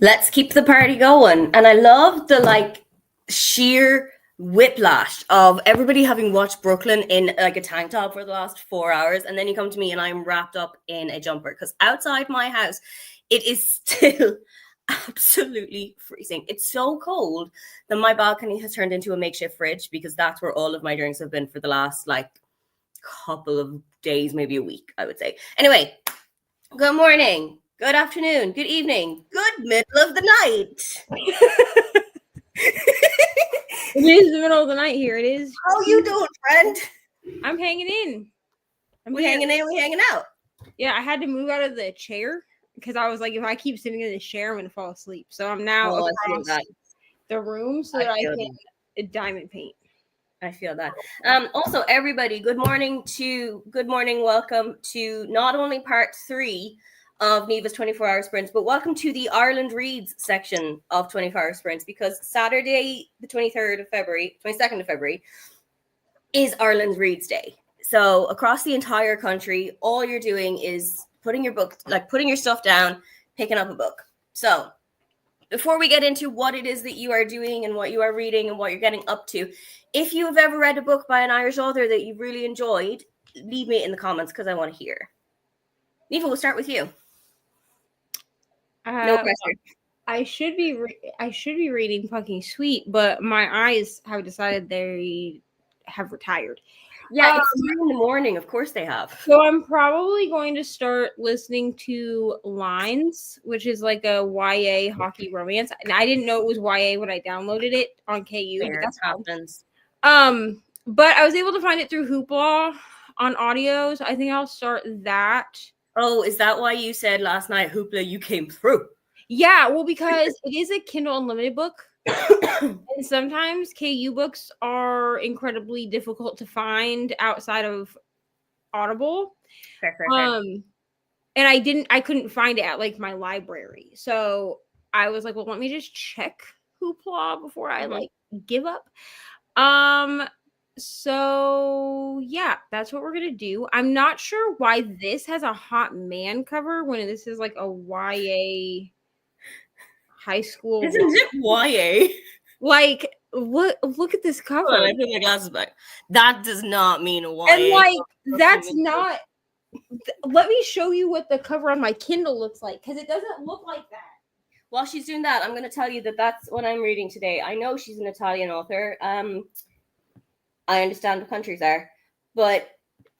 Let's keep the party going. And I love the sheer whiplash of everybody having watched Brooklyn in like a tank top for the last 4 hours, and then you come to me and I'm wrapped up in a jumper because outside my house it is still absolutely freezing. It's so cold that my balcony has turned into a makeshift fridge because that's where all of my drinks have been for the last couple of days, maybe a week, I would say. Anyway, good morning, good afternoon, good evening, good middle of the night. It is the middle of the night here. It is. How you doing, friend? I'm hanging in. We hanging in, we hanging out. Yeah, I had to move out of the chair because I was like, if I keep sitting in this chair, I'm gonna fall asleep. So I'm now across the room so that I can diamond paint. I feel that. Also, everybody, good morning, welcome to not only part 3 of Neva's 24-hour sprints, but welcome to the Ireland Reads section of 24-hour sprints, because Saturday, the 22nd of February, is Ireland Reads Day. So across the entire country, all you're doing is putting your stuff down, picking up a book. So before we get into what it is that you are doing and what you are reading and what you're getting up to, if you have ever read a book by an Irish author that you really enjoyed, leave me in the comments because I want to hear. Neva, we'll start with you. No pressure. I should be reading Fucking Sweet, but my eyes have decided they have retired. Yeah, it's 3 in the morning. Of course they have. So I'm probably going to start listening to Lines, which is like a YA hockey romance. And I didn't know it was YA when I downloaded it on KU. Fair, that happens. But I was able to find it through Hoopla on audio, so I think I'll start that. Oh, is that why you said last night, Hoopla, you came through? Yeah, well, because it is a Kindle Unlimited book. And sometimes KU books are incredibly difficult to find outside of Audible. Fair. And I couldn't find it at like my library. So I was like, well, let me just check Hoopla before I give up. So yeah, that's what we're gonna do. I'm not sure why this has a hot man cover when this is like a YA high school. Isn't it YA? Like, look at this cover. Hold on, I put my glasses back. That does not mean a YA. And that's not. Let me show you what the cover on my Kindle looks like, because it doesn't look like that. While she's doing that, I'm going to tell you that that's what I'm reading today. I know she's an Italian author. I understand what countries are, but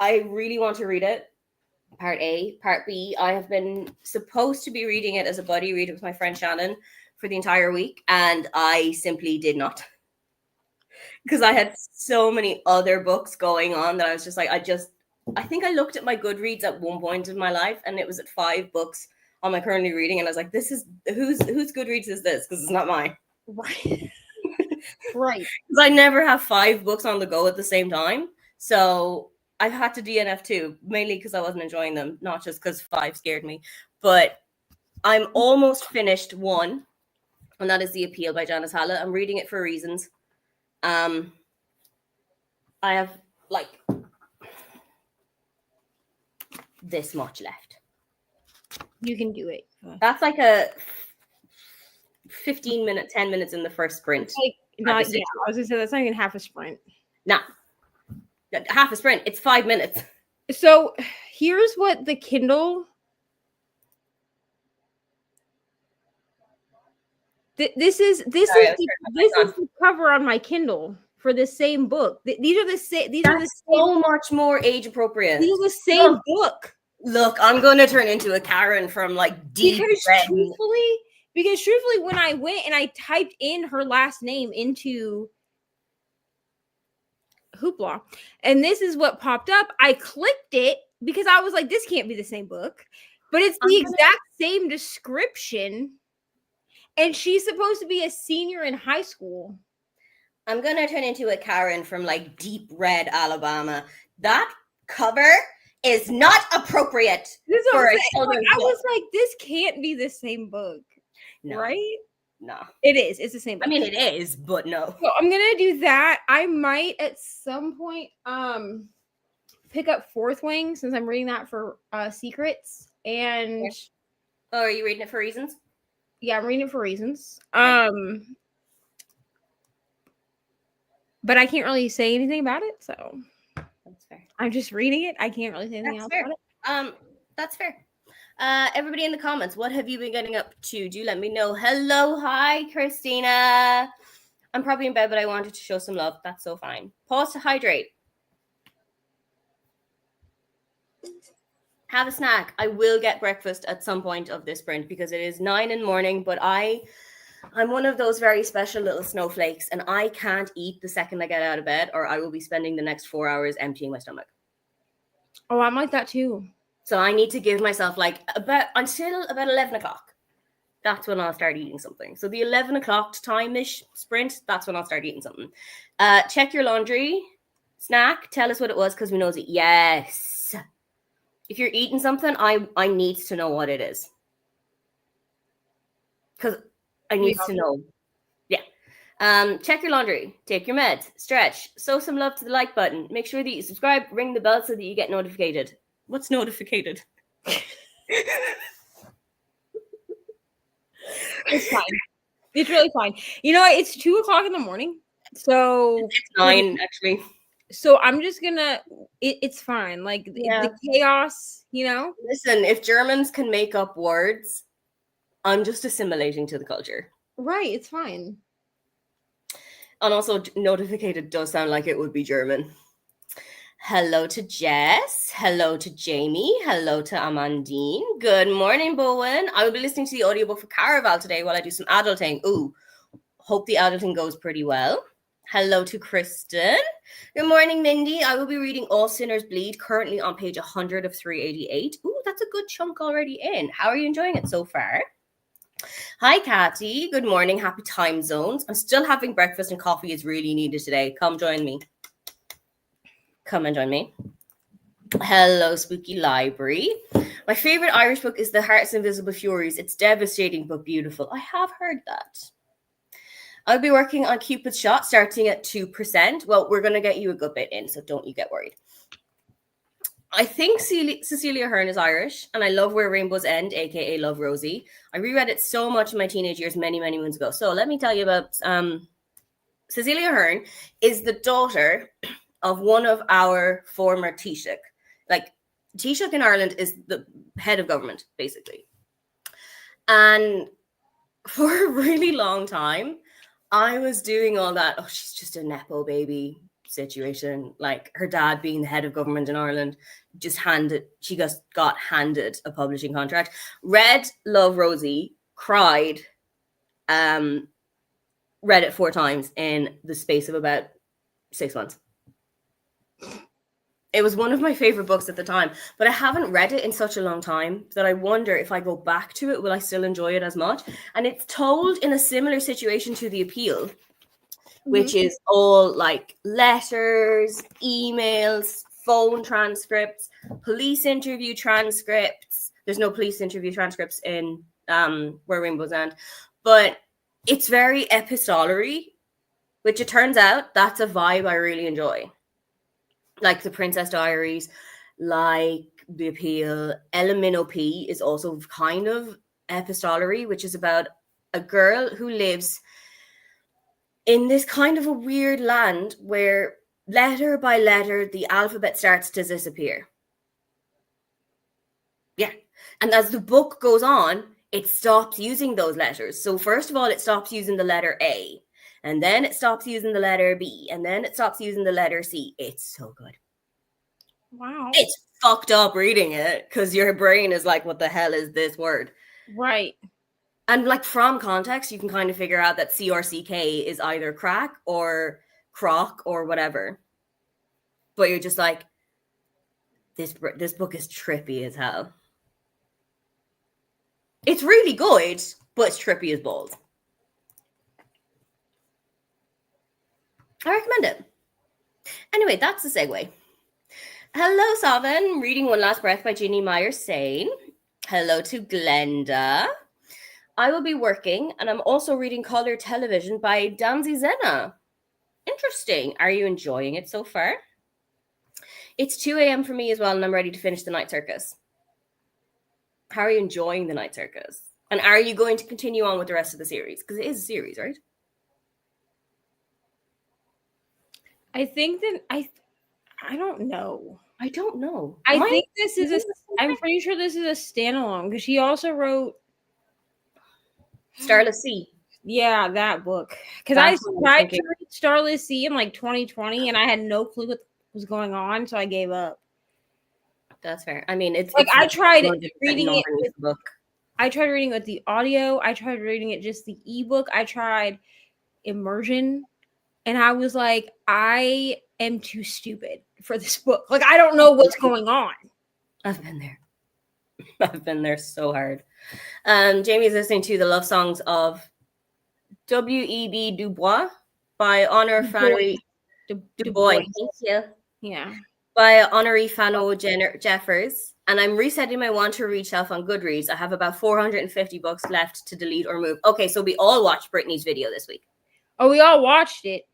I really want to read it. Part A. Part B, I have been supposed to be reading it as a buddy read with my friend Shannon for the entire week, and I simply did not. Because I had so many other books going on that I was just like, I think I looked at my Goodreads at one point in my life, and it was at 5 books on my currently reading, and I was like, this is whose Goodreads is this? Because it's not mine. Right. Right. Because I never have 5 books on the go at the same time. So I've had to DNF too, mainly because I wasn't enjoying them, not just because 5 scared me. But I'm almost finished one, and that is The Appeal by Janice Hallett. I'm reading it for reasons. I have this much left. You can do it. That's like a 10 minutes in the first sprint. I was gonna say that's not even half a sprint. Nah, half a sprint. It's 5 minutes. So here's what the Kindle. This is the cover on my Kindle for the same book. These are the same. These are so much more age appropriate. These are the same book. Look, I'm going to turn into a Karen from deep red. Because truthfully, when I went and I typed in her last name into Hoopla, and this is what popped up, I clicked it because I was like, this can't be the same book. But it's the exact same description. And she's supposed to be a senior in high school. I'm going to turn into a Karen from deep red Alabama. That cover is not appropriate for a children's book. I was like, this can't be the same book. No. Right? No. It is. It's the same book. I mean, it is, but no. So I'm going to do that. I might at some point pick up Fourth Wing, since I'm reading that for Secrets. And oh, are you reading it for reasons? Yeah, I'm reading it for reasons. Okay. But I can't really say anything about it, so That's fair. I'm just reading it. I can't really say anything That's else fair. about it. That's fair. Everybody in the comments, what have you been getting up to? Do let me know. Hello, hi, Christina. I'm probably in bed, but I wanted to show some love. That's so fine. Pause to hydrate. Have a snack. I will get breakfast at some point of this sprint because it is 9 in the morning, but I'm one of those very special little snowflakes, and I can't eat the second I get out of bed, or I will be spending the next 4 hours emptying my stomach. Oh, I'm like that too. So I need to give myself until about 11 o'clock. That's when I'll start eating something. So the 11 o'clock time-ish sprint, that's when I'll start eating something. Check your laundry. Snack. Tell us what it was because we know it. Yes. If you're eating something, I need to know what it is. Because I need to know. Yeah. Check your laundry. Take your meds. Stretch. Show some love to the like button. Make sure that you subscribe. Ring the bell so that you get notified. What's notified? It's fine. It's really fine. You know, it's 2 o'clock in the morning. So it's 9, actually. So I'm just gonna. It's fine. Like Yeah. the chaos, you know. Listen, if Germans can make up words, I'm just assimilating to the culture. Right. It's fine. And also, notified does sound like it would be German. Hello to Jess. Hello to Jamie. Hello to Amandine. Good morning, Bowen. I will be listening to the audiobook for Caraval today while I do some adulting. Ooh, hope the adulting goes pretty well. Hello to Kristen. Good morning, Mindy. I will be reading All Sinners Bleed, currently on page 100 of 388. Ooh, that's a good chunk already in. How are you enjoying it so far? Hi, Kathy. Good morning. Happy time zones. I'm still having breakfast and coffee is really needed today. Come join me. Come and join me. Hello, Spooky Library. My favorite Irish book is The Heart's Invisible Furies. It's devastating but beautiful. I have heard that. I'll be working on Cupid's Shot starting at 2%. Well, we're going to get you a good bit in, so don't you get worried. I think Cecilia Ahern is Irish, and I love Where Rainbows End, aka Love Rosie. I reread it so much in my teenage years many, many moons ago. So let me tell you about Cecilia Ahern is the daughter of one of our former Taoiseach. Like, Taoiseach in Ireland is the head of government, basically. And for a really long time, I was doing all that, oh, she's just a Nepo baby situation. Like, her dad being the head of government in Ireland, she just got handed a publishing contract. Read Love Rosie, cried, read it 4 times in the space of about 6 months. It was one of my favorite books at the time, but I haven't read it in such a long time that I wonder if I go back to it, will I still enjoy it as much? And it's told in a similar situation to The Appeal, which is all like letters, emails, phone transcripts, police interview transcripts. There's no police interview transcripts in Where Rainbows End, but it's very epistolary, which it turns out that's a vibe I really enjoy. Like The Princess Diaries, like The Appeal. Elamino P is also kind of epistolary, which is about a girl who lives in this kind of a weird land where letter by letter, the alphabet starts to disappear. Yeah. And as the book goes on, it stops using those letters. So first of all, it stops using the letter A. And then it stops using the letter B. And then it stops using the letter C. It's so good. Wow. It's fucked up reading it because your brain is like, what the hell is this word? Right. And like from context, you can kind of figure out that CRCK is either crack or croc or whatever. But you're just like, this book is trippy as hell. It's really good, but it's trippy as balls. I recommend it. Anyway, that's the segue. Hello, Savin. Reading One Last Breath by Ginny Myers Sane. Hello to Glenda. I will be working, and I'm also reading Color Television by Danzy Zena. Interesting. Are you enjoying it so far? It's 2 a.m. for me as well, and I'm ready to finish the night circus. How are you enjoying the night circus? And are you going to continue on with the rest of the series? Because it is a series, right? I think that I don't know. I don't know. I think this is I'm pretty sure this is a standalone because she also wrote Starless Sea. Yeah, that book. Because I tried to read Starless Sea in like 2020 and I had no clue what was going on, so I gave up. That's fair. I mean, it's like it's I tried reading it with the book. I tried reading it with the audio. I tried reading it just the ebook. I tried immersion, and I was like, I am too stupid for this book. Like, I don't know what's going on. I've been there. I've been there so hard. Jamie's listening to the love songs of W.E.B. Du Bois by Honor Fanoe Du Bois. Thank you. Yeah. By Honoree Fano Jeffers. And I'm resetting my want to read shelf on Goodreads. I have about 450 books left to delete or move. Okay, so we all watched Brittany's video this week. Oh, we all watched it.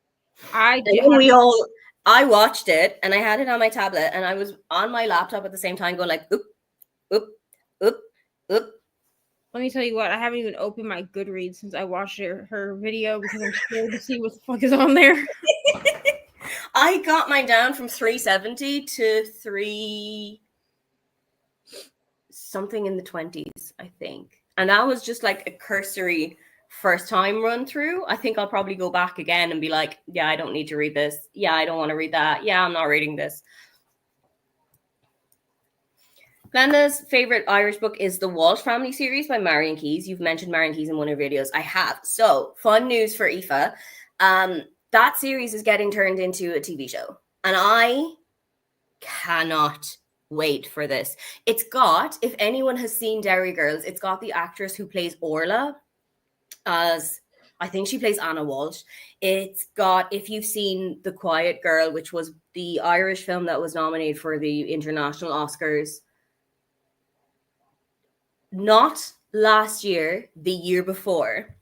I watched it and I had it on my tablet and I was on my laptop at the same time going like, oop, oop, oop, oop. Let me tell you what, I haven't even opened my Goodreads since I watched her video because I'm scared to see what the fuck is on there. I got mine down from 370 to 3 something in the 20s, I think. And that was just like a cursory first time run through. I think I'll probably go back again and be like, yeah, I don't need to read this. Yeah, I don't want to read that. Yeah, I'm not reading this. Glenda's favorite Irish book is the Walsh Family series by Marion Keyes. You've mentioned Marion Keyes in one of your videos. I have. So, fun news for Aoife. That series is getting turned into a TV show. And I cannot wait for this. It's got, if anyone has seen Derry Girls, it's got the actress who plays Orla as, I think she plays Anna Walsh. It's got, if you've seen The Quiet Girl, which was the Irish film that was nominated for the international Oscars, not last year, the year before.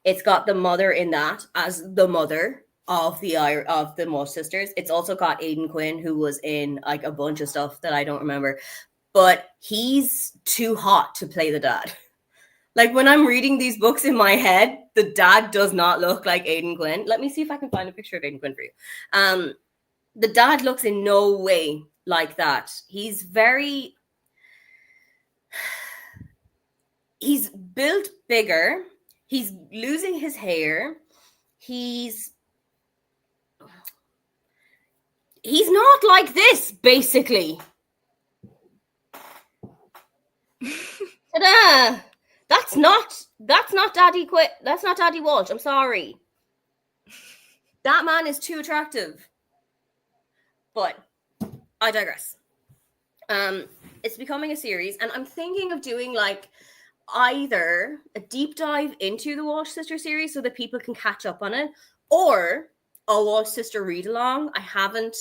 It's got the mother in that as the mother of the Walsh sisters. It's also got Aidan Quinn, who was in like a bunch of stuff that I don't remember, but he's too hot to play the dad. Like when I'm reading these books in my head, the dad does not look like Aidan Quinn. Let me see if I can find a picture of Aidan Quinn for you. The dad looks in no way like that. He's built bigger. He's losing his hair. He's not like this, basically. Ta-da! That's not Daddy Quit. That's not Daddy Walsh. I'm sorry. That man is too attractive. But I digress. It's becoming a series, and I'm thinking of doing like either a deep dive into the Walsh Sister series so that people can catch up on it, or a Walsh Sister read along. I haven't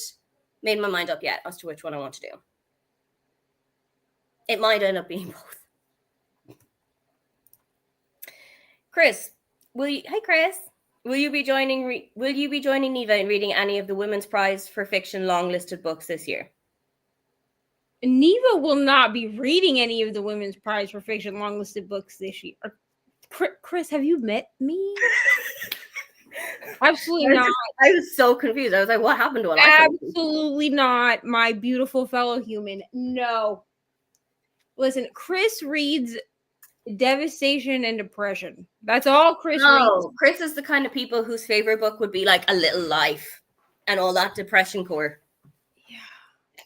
made my mind up yet as to which one I want to do. It might end up being both. Chris, Hey Chris, will you be joining Neva in reading any of the Women's Prize for Fiction long listed books this year? Neva will not be reading any of the Women's Prize for Fiction long listed books this year. Chris, have you met me? Absolutely not. I was so confused. I was like, what happened to it? Absolutely not, my beautiful fellow human. No. Listen, Chris reads devastation and depression. That's all Chris reads. Chris is the kind of people whose favorite book would be like A Little Life and all that depression core.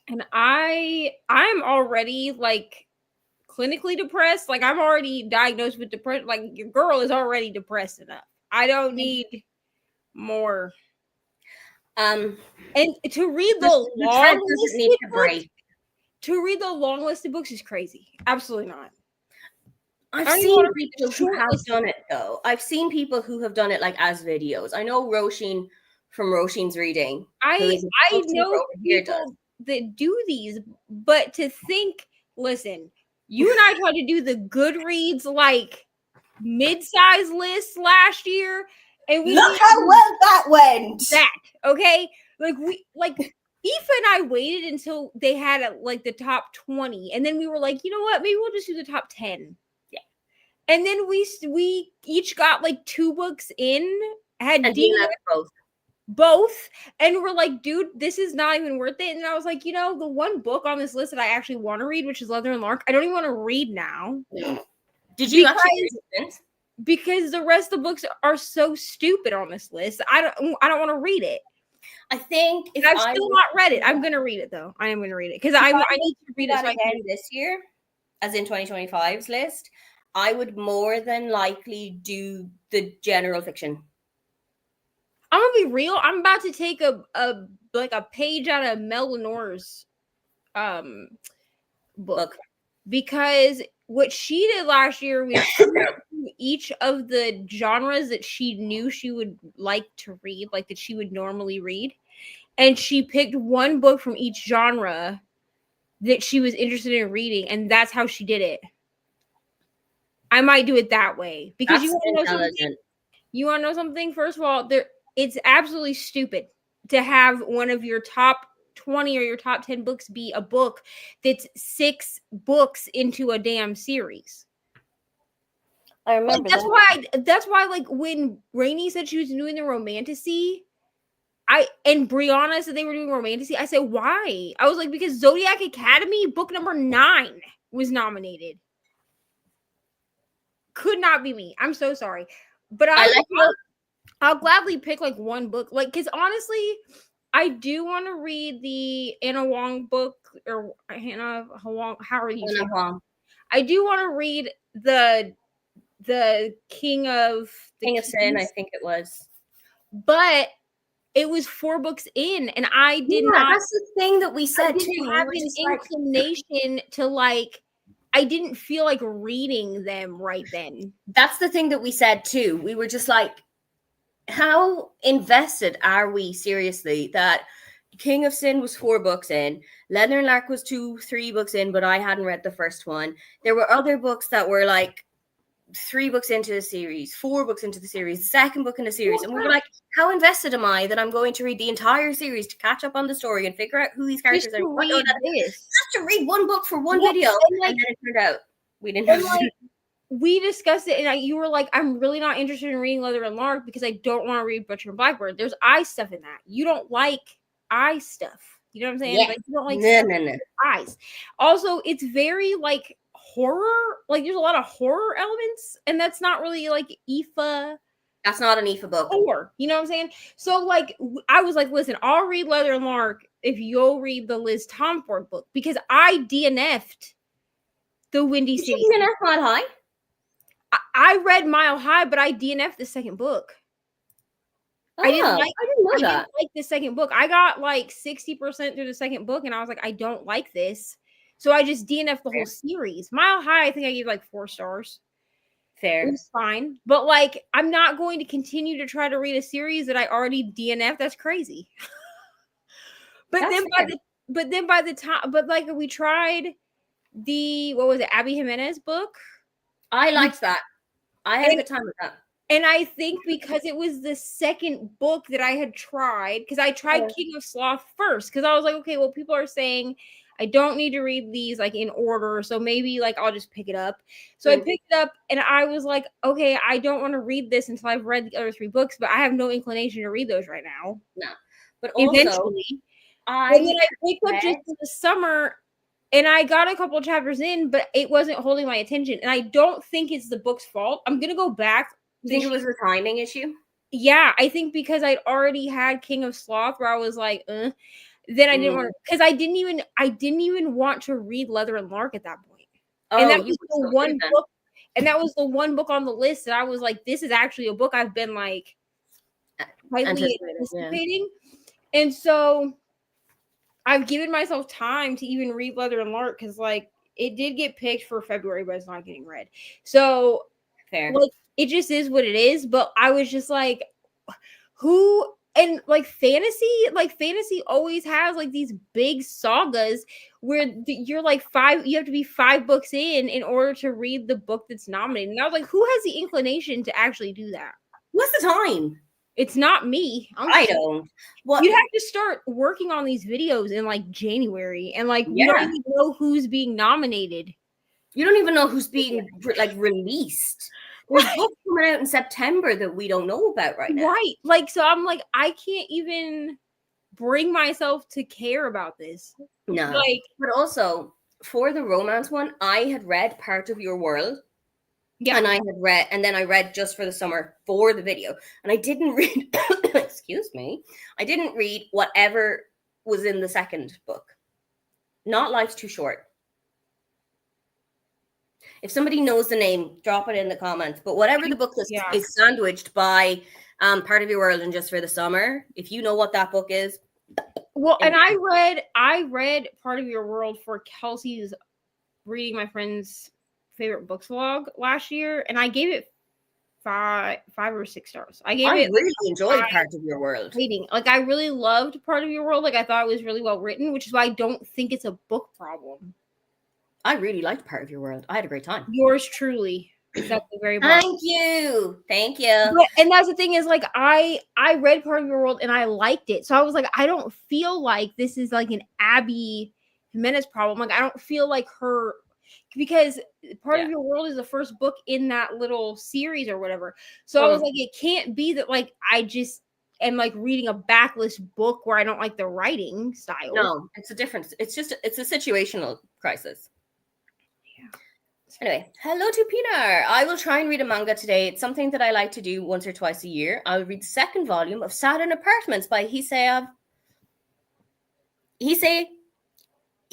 And I'm already like clinically depressed. Like I'm already diagnosed with depression. Like your girl is already depressed enough. I don't need more. And to read the long listed books is crazy. Absolutely not. I've seen people who have done it though. I've seen people who have done it like as videos. I know Roisin from Roisin's Reading. I know people that do these, but to think, listen, you and I tried to do the Goodreads like mid-size list last year, and we look how well that went. Okay, Aoife and I waited until they had like the top 20, and then we were like, you know what? Maybe we'll just do the top 10. And then we each got like 2 books in, had And D both, and we're like, dude, this is not even worth it. And I was like, the one book on this list that I actually want to read, which is Leather and Lark, I don't even want to read now. Did you actually read it? Because the rest of the books are so stupid on this list. I don't want to read it. I think if I've still not read it. I'm gonna read it though. I am gonna read it because I need to read it so again this year, as in 2025's list. I would more than likely do the general fiction. I'm gonna be real. I'm about to take a page out of Mel Lenore's book because what she did last year was each of the genres that she knew she would like to read, like that she would normally read, and she picked one book from each genre that she was interested in reading, and that's how she did it. I might do it that way because you want to know something. You want to know something? First of all, it's absolutely stupid to have one of your top 20 or your top 10 books be a book that's 6 books into a damn series. I remember that's why like when Rainey said she was doing the Romantasy, and Brianna said they were doing Romantasy, I said, why? I was like, because Zodiac Academy book number 9 was nominated. Could not be me. I'm so sorry. But I'll gladly pick like one book. Like, because honestly, I do want to read the Anna Wong book, or Hannah Huang, however you say it. I do want to read the King of Sin, I think it was. But it was 4 books in, and I did not. That's the thing that we said too. I have an inclination to like. I didn't feel like reading them right then. That's the thing that we said too. We were just like, how invested are we seriously that King of Sin was 4 books in, Leather and Lark was 2-3 books in, but I hadn't read the first one. There were other books that were like 3 books into the series, 4 books into the series, the second book in the series. And we were like, how invested am I that I'm going to read the entire series to catch up on the story and figure out who these characters are? Just to read one book for one video. And then it turned out we didn't have to. We discussed it, and you were like, I'm really not interested in reading Leather and Lark because I don't want to read Butcher and Blackbird. There's eye stuff in that. You don't like eye stuff. You know what I'm saying? Yeah. Like, you don't like eyes. Also, it's very like horror. Like, there's a lot of horror elements, and that's not really like Aoife. That's not an Aoife book. Horror. You know what I'm saying? So, like, I was like, listen, I'll read Leather and Lark if you'll read the Liz Tomford book because I DNF'd the Windy City. You DNF Mile High? I read Mile High, but I DNF'd the second book. Oh, I didn't like the second book. I got like 60% through the second book, and I was like, I don't like this. So I just DNF'd the whole series. Mile High, I think I gave like 4 stars. Fair. It was fine. But like, I'm not going to continue to try to read a series that I already DNF'd. That's crazy. But then by the time we tried the, what was it, Abby Jimenez book? I liked that. I had a good time with that. And I think because it was the second book that I had tried, because I tried King of Sloth first, because I was like, okay, well, people are saying I don't need to read these like in order, so maybe like I'll just pick it up. So I picked it up, and I was like, okay, I don't want to read this until I've read the other 3 books, but I have no inclination to read those right now. No, but also, eventually, and then I picked up just in the summer. And I got a couple of chapters in, but it wasn't holding my attention. And I don't think it's the book's fault. I'm going to go back. You think it was a timing issue? Yeah, I think because I'd already had King of Sloth where I was like, then I didn't want to, because I didn't even want to read Leather and Lark at that point. Oh, and that was the one book. And that was the one book on the list that I was like, this is actually a book I've been like highly anticipating. Yeah. And so I've given myself time to even read Leather and Lark because, like, it did get picked for February, but it's not getting read. So, fair. Like, it just is what it is. But I was just like, who? And like fantasy always has like these big sagas where you're like you have to be 5 books in order to read the book that's nominated. And I was like, who has the inclination to actually do that? What's the time? It's not me. I don't. Well, you'd have to start working on these videos in like January, and like you don't even know who's being nominated. You don't even know who's being like released. There's books coming out in September that we don't know about right now. Right. Like, so I'm like, I can't even bring myself to care about this. No. Like, but also for the romance one, I had read Part of Your World. yeah. And I had read, and then I read Just for the Summer for the video. And I didn't read, excuse me, I didn't read whatever was in the second book. Not Life's Too Short. If somebody knows the name, drop it in the comments. But whatever the book is sandwiched by Part of Your World and Just for the Summer, if you know what that book is. Well, and I read Part of Your World for Kelsey's Reading My Friend's Favorite Books vlog last year, and I gave it five or 6 stars. I really enjoyed Part of Your World. Like, I really loved Part of Your World. Like, I thought it was really well written, which is why I don't think it's a book problem. I really liked Part of Your World. I had a great time. Yours truly. Exactly. Very much. Thank you. And that's the thing is, like, I read Part of Your World and I liked it. So I was like, I don't feel like this is like an Abby Jimenez problem. Like, I don't feel like her, because Part of Your World is the first book in that little series or whatever. So I was like, it can't be that, like, I just am like reading a backlist book where I don't like the writing style. No, it's a difference. It's a situational crisis. Anyway, hello to Pinar. I will try and read a manga today. It's something that I like to do once or twice a year. I'll read the second volume of Saturn Apartments by Hisei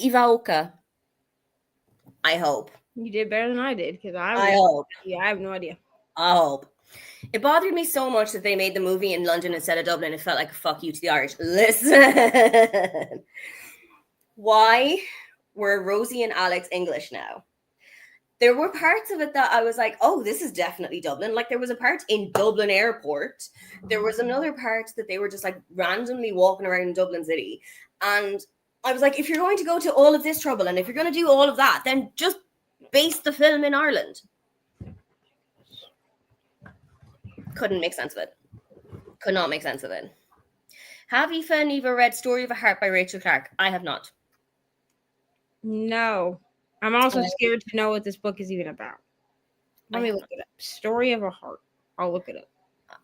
Iwaoka. I hope. You did better than I did, because I hope. Yeah, I have no idea. I hope. It bothered me so much that they made the movie in London instead of Dublin. It felt like a fuck you to the Irish. Listen. Why were Rosie and Alex English now? There were parts of it that I was like, oh, this is definitely Dublin. Like, there was a part in Dublin Airport. There was another part that they were just like randomly walking around Dublin City. And I was like, if you're going to go to all of this trouble and if you're going to do all of that, then just base the film in Ireland. Couldn't make sense of it. Could not make sense of it. Have Aoife and Neva read Story of a Heart by Rachel Clark? I have not. No. I'm also scared to know what this book is even about. Let me look it up. Story of a Heart. I'll look it up.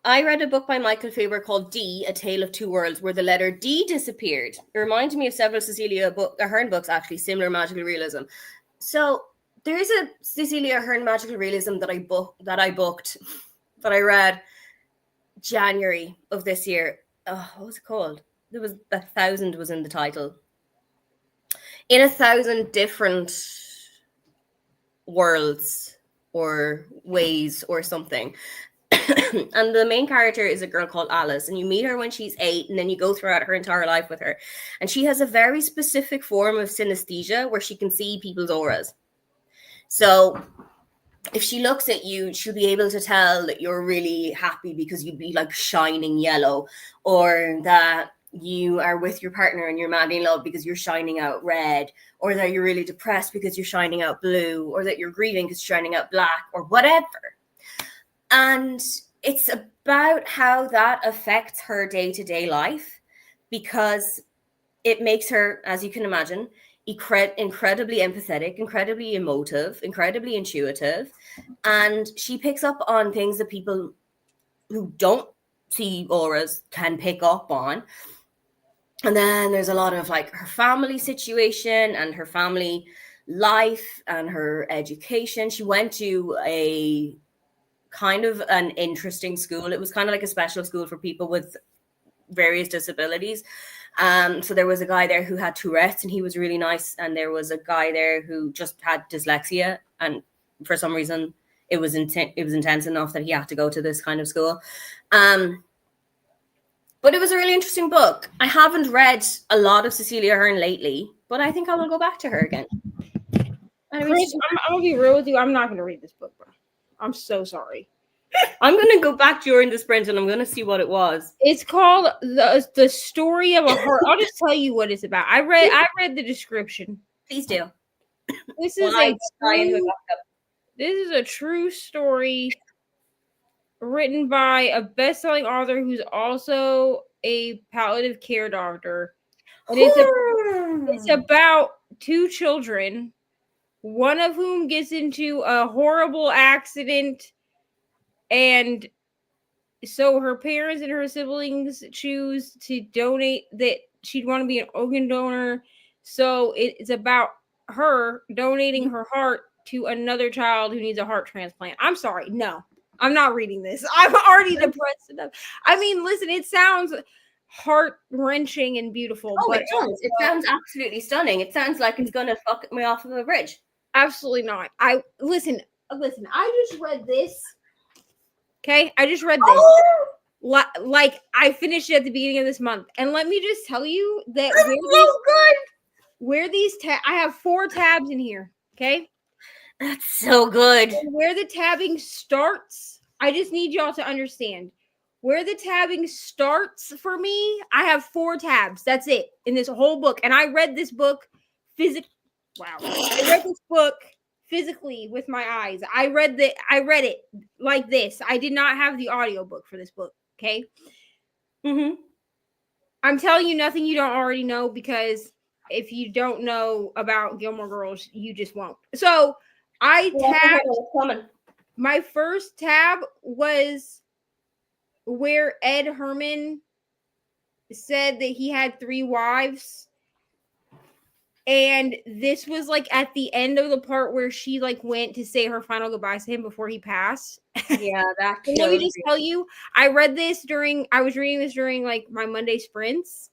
I read a book by Michael Faber called D, A Tale of Two Worlds, where the letter D disappeared. It reminded me of several Cecilia Ahern books, actually, similar magical realism. So there is a Cecilia Ahern magical realism that I read January of this year. Oh, what was it called? There was 1,000 was in the title. In 1,000 different worlds or ways or something. And the main character is a girl called Alice, and you meet her when she's 8, and then you go throughout her entire life with her. And she has a very specific form of synesthesia where she can see people's auras. So if she looks at you, she'll be able to tell that you're really happy because you'd be like shining yellow, or that you are with your partner and you're madly in love because you're shining out red, or that you're really depressed because you're shining out blue, or that you're grieving because you're shining out black, or whatever. And it's about how that affects her day-to-day life, because it makes her, as you can imagine, incredibly empathetic, incredibly emotive, incredibly intuitive. And she picks up on things that people who don't see auras can pick up on. And then there's a lot of like her family situation and her family life and her education. She went to a kind of an interesting school. It was kind of like a special school for people with various disabilities. So there was a guy there who had Tourette's and he was really nice. And there was a guy there who just had dyslexia. And for some reason, it was intense enough that he had to go to this kind of school. But it was a really interesting book. I haven't read a lot of Cecilia Ahern lately, but I think I will go back to her again. I'm going to be real with you. I'm not going to read this book, bro. I'm so sorry. I'm going to go back during the sprint and I'm going to see what it was. It's called the Story of a Heart. I'll just tell you what it's about. I read the description. Please do. This is a true story written by a best-selling author who's also a palliative care doctor. And it's about 2 children. one of whom gets into a horrible accident, and so her parents and her siblings choose to donate that she'd want to be an organ donor. So it's about her donating her heart to another child who needs a heart transplant. I'm sorry. No, I'm not reading this. I'm already depressed enough. I mean, listen, it sounds heart-wrenching and beautiful. Oh, but it does. It sounds absolutely stunning. It sounds like it's going to fuck me off of a bridge. Absolutely not. Listen, I just read this. Okay, I just read this. Oh, Like I finished it at the beginning of this month, and let me just tell you that I have 4 tabs in here. Okay, that's so good. and where the tabbing starts, I just need y'all to understand where the tabbing starts for me. I have 4 tabs. That's it in this whole book, and I read this book physically. Wow, I read this book physically with my eyes. I read it like this. I did not have the audiobook for this book. Okay. I'm telling you nothing you don't already know, because if you don't know about Gilmore Girls, you just won't. So I tabbed. My first tab was where Ed Herman said that he had 3 wives. And this was like at the end of the part where she like went to say her final goodbyes to him before he passed. Yeah, that. Let me just tell you, I was reading this during like my Monday sprints.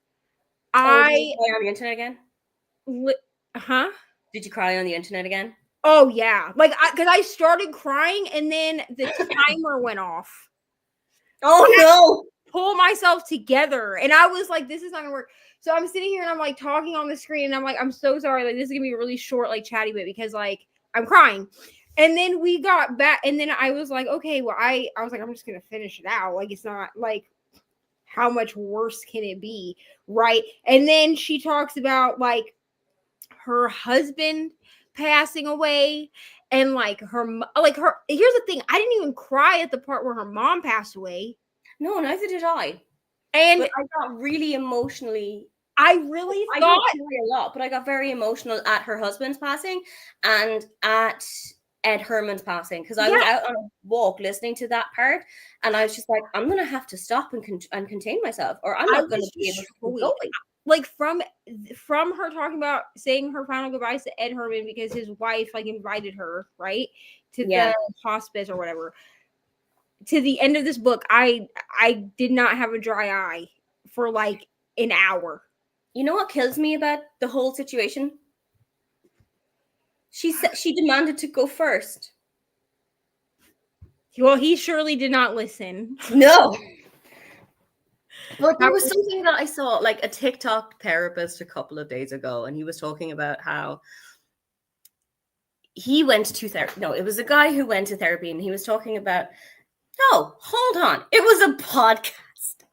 Did you cry on the internet again? Did you cry on the internet again? Oh yeah, like because I started crying and then the timer went off. Oh no! Pull myself together, and I was like, "This is not gonna work." So I'm sitting here and I'm like talking on the screen, and I'm like, "I'm so sorry. Like this is gonna be a really short, like chatty bit because like I'm crying." And then we got back, and then I was like, "Okay, well, I was like, I'm just gonna finish it out. Like it's not like how much worse can it be, right?" And then she talks about like her husband passing away, and like her. Here's the thing: I didn't even cry at the part where her mom passed away. No, neither did I. And but I got really emotionally. I really I thought don't cry a lot, but I got very emotional at her husband's passing and at Ed Herman's passing, because I was out on a walk listening to that part, and I was just like, I'm gonna have to stop and contain myself, or I'm not gonna be able to keep going. Like from her talking about saying her final goodbyes to Ed Herman because his wife like invited her right to the hospice or whatever. To the end of this book, I did not have a dry eye for like an hour. You know what kills me about the whole situation? She said she demanded to go first. Well, he surely did not listen. No. But there was something that I saw, like a TikTok therapist a couple of days ago, and he was talking about how he went to therapy. No, it was a guy who went to therapy, and he was talking about, no, hold on. It was a podcast.